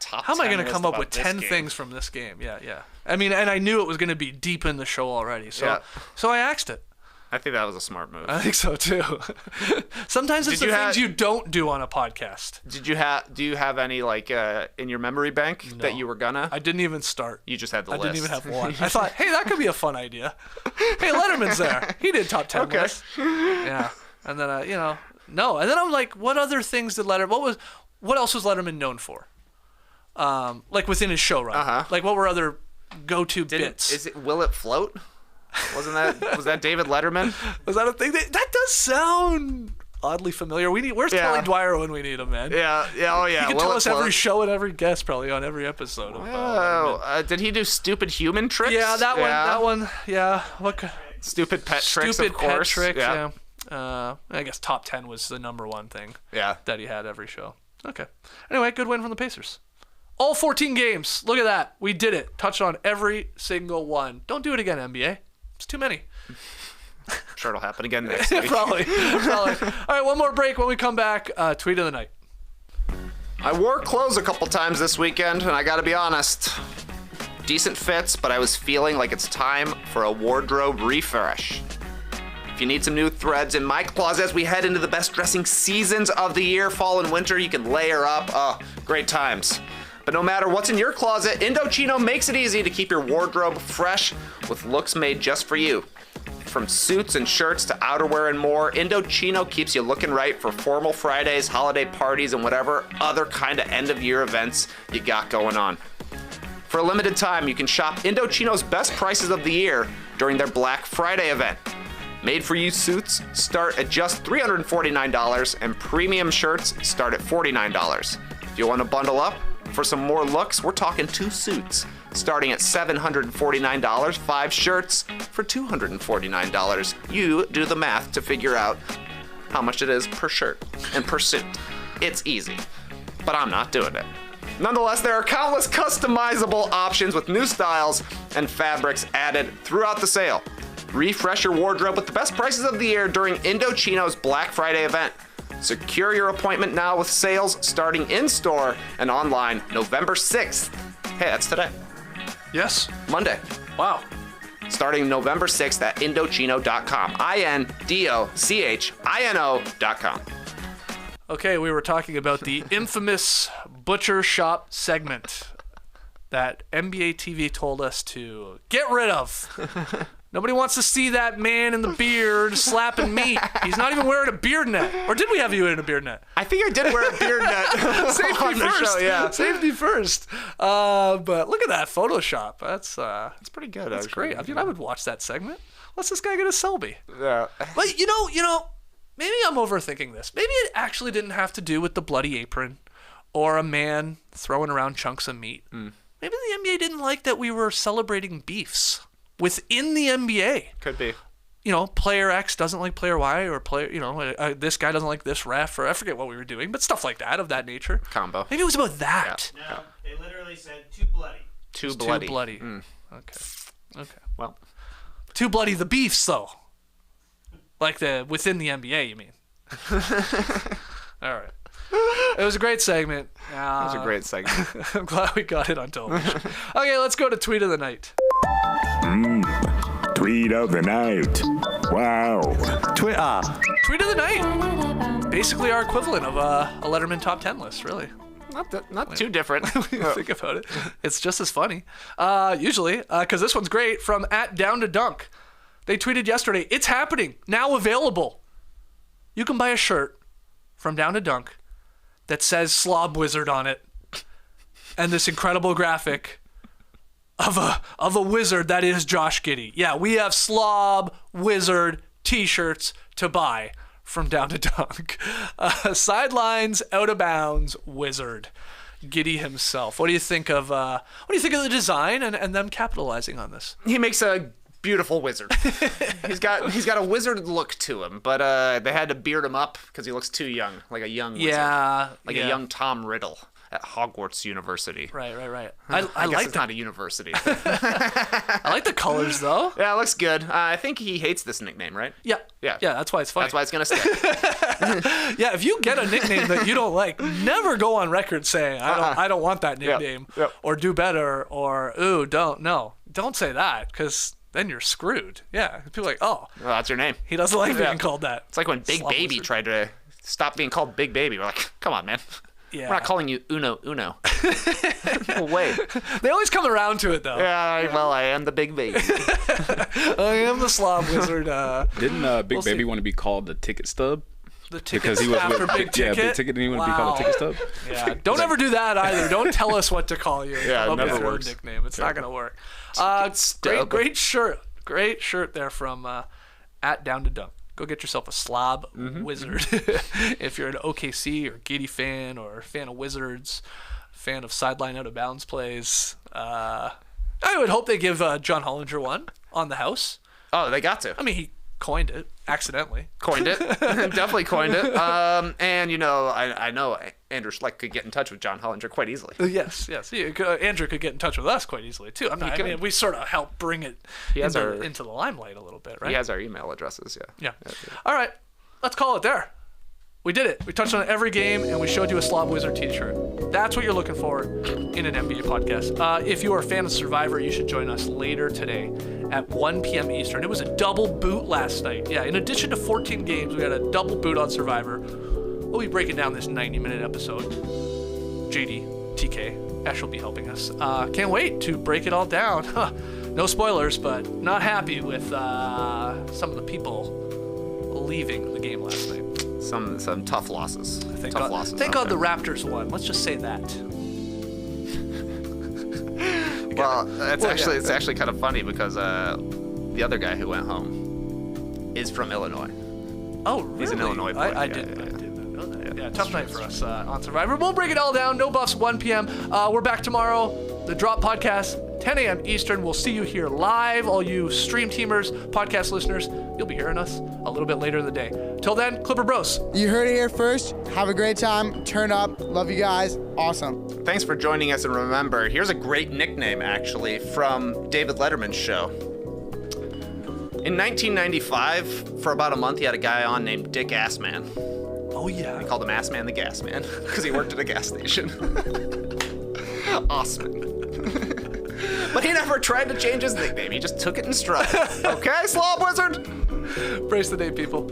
How am I going to come up with 10 things from this game? Yeah. I mean, and I knew it was going to be deep in the show already. So I axed it. I think that was a smart move. I think so too. Sometimes it's things you don't do on a podcast. Do you have any like in your memory bank that you were gonna? I didn't even start. You just had the list. I didn't even have one. I thought, hey, that could be a fun idea. Hey, Letterman's there. He did top 10 list. Yeah. And then no. And then I'm like, what other things did Letterman? What else was Letterman known for? Like within his show, right? Uh-huh. Like what were other go-to bits? Will It Float? Was that David Letterman? Was that a thing? That does sound oddly familiar. Where's Kelly Dwyer when we need him, man? Yeah. Oh yeah. He can tell us every show and every guest probably on every episode. Did he do Stupid Human Tricks? Yeah, that one. Yeah. What? Stupid Pet Tricks, Stupid of course. Pet Tricks. Yeah. I guess top 10 was the number one thing. Yeah. That he had every show. Okay. Anyway, good win from the Pacers. All 14 games. Look at that. We did it. Touched on every single one. Don't do it again, NBA. It's too many. Sure it'll happen again next week. Probably. All right, one more break. When we come back, tweet of the night. I wore clothes a couple times this weekend, and I gotta be honest. Decent fits, but I was feeling like it's time for a wardrobe refresh. If you need some new threads in my closet as we head into the best dressing seasons of the year, fall and winter, you can layer up. Oh, great times. But no matter what's in your closet, Indochino makes it easy to keep your wardrobe fresh with looks made just for you. From suits and shirts to outerwear and more, Indochino keeps you looking right for formal Fridays, holiday parties, and whatever other kind of end-of-year events you got going on. For a limited time, you can shop Indochino's best prices of the year during their Black Friday event. Made-for-you suits start at just $349, and premium shirts start at $49. If you want to bundle up, for some more looks, we're talking 2 suits, starting at $749, 5 shirts for $249. You do the math to figure out how much it is per shirt and per suit. It's easy, but I'm not doing it. Nonetheless, there are countless customizable options with new styles and fabrics added throughout the sale. Refresh your wardrobe with the best prices of the year during Indochino's Black Friday event. Secure your appointment now with sales starting in-store and online November 6th. Hey, that's today. Yes. Monday. Wow. Starting November 6th at Indochino.com. INDOCHINO.com. Okay, we were talking about the infamous Butcher Shop segment that NBA TV told us to get rid of. Nobody wants to see that man in the beard slapping meat. He's not even wearing a beard net. Or did we have you in a beard net? I think I did wear a beard net. Safety first. Yeah. Safety first. But look at that Photoshop. That's pretty good. That's actually. great. I mean, I would watch that segment. Let's this guy get a Selby. Yeah. But you know, maybe I'm overthinking this. Maybe it actually didn't have to do with the bloody apron or a man throwing around chunks of meat. Maybe the NBA didn't like that we were celebrating beefs within the NBA. Could be. You know, player X doesn't like player Y, or this guy doesn't like this ref, or I forget what we were doing, but stuff like that of that nature. Combo. Maybe it was about that. Yeah. No, they literally said too bloody. Too bloody. Too bloody. Okay. Well. Too bloody the beefs, though. Like within the NBA, you mean? All right. It was a great segment. It was a great segment. I'm glad we got it on television. Okay, let's go to Tweet of the Night. Tweet of the Night. Wow. Tweet of the Night. basically our equivalent of a Letterman top 10 list, really. Not too different. Think about it. It's just as funny. Usually, because this one's great from @DownToDunk. They tweeted yesterday, "It's happening, now available. You can buy a shirt from Down to Dunk that says Slob Wizard on it, and this incredible graphic of a wizard that is Josh Giddey." Yeah, we have Slob Wizard t-shirts to buy from Down to Dunk. Sidelines, out of bounds, wizard. Giddey himself. What do you think of the design and them capitalizing on this? He makes a beautiful wizard. he's got a wizard look to him, but they had to beard him up because he looks too young, like a young wizard. A young Tom Riddle at Hogwarts University. Right. I I guess like it's not a university. I like the colors though. Yeah, it looks good. I think he hates this nickname, right? Yeah. That's why it's funny. That's why it's gonna stick. Yeah, if you get a nickname that you don't like, never go on record saying I don't want that nickname or do better or don't say that because then you're screwed. Yeah, people are like, oh, well, that's your name. He doesn't like being called that. It's like when Big Baby tried to stop being called Big Baby. We're like, come on, man. Yeah. We're not calling you Uno. No way. They always come around to it though. Yeah, well, I am the Big Baby. I am the Slob Wizard. Didn't Big Baby want to be called the Ticket Stub? The ticket Because he was after with Big Ticket. Big Ticket, and he wanted to be called a Ticket Stub. Yeah, don't ever do that either. Don't tell us what to call you. Yeah, it never your own works. nickname. It's not gonna work. Stub. Great shirt. Great shirt there from @DownToDunk. Go get yourself a Slob Wizard if you're an OKC or Giddey fan or fan of Wizards, fan of sideline out of bounds plays. I would hope they give John Hollinger one on the house. Oh, they got to. I mean, he coined it accidentally. Coined it. Definitely coined it. And, I know Andrew Schleck could get in touch with John Hollinger quite easily. Yes. Andrew could get in touch with us quite easily, too. I mean, we sort of help bring it into the limelight a little bit, right? He has our email addresses, Yeah. All right. Let's call it there. We did it. We touched on every game, and we showed you a Slob Wizard t-shirt. That's what you're looking for in an NBA podcast. If you are a fan of Survivor, you should join us later today at 1 p.m. Eastern. It was a double boot last night. Yeah, in addition to 14 games, we got a double boot on Survivor. We'll be breaking down this 90-minute episode. JD, TK, Ash will be helping us. Can't wait to break it all down. No spoilers, but not happy with some of the people leaving the game last night. Some tough losses. Thank God the Raptors won. Let's just say that. Well, it's actually kind of funny because the other guy who went home is from Illinois. Oh, really? He's an Illinois boy. I did not know that. Yeah, tough night for us on Survivor. We'll break it all down. No buffs, 1 p.m. We're back tomorrow. The Drop Podcast, 10 a.m. Eastern. We'll see you here live. All you stream teamers, podcast listeners, you'll be hearing us a little bit later in the day. Till then, Clipper Bros. You heard it here first. Have a great time. Turn up. Love you guys. Awesome. Thanks for joining us, and remember, here's a great nickname, actually, from David Letterman's show. In 1995, for about a month, he had a guy on named Dick Assman. Oh, yeah. He called him Assman the Gas Man because he worked at a gas station. Awesome. But he never tried to change his nickname. He just took it in stride. Okay, Slob Wizard? Brace the day, people.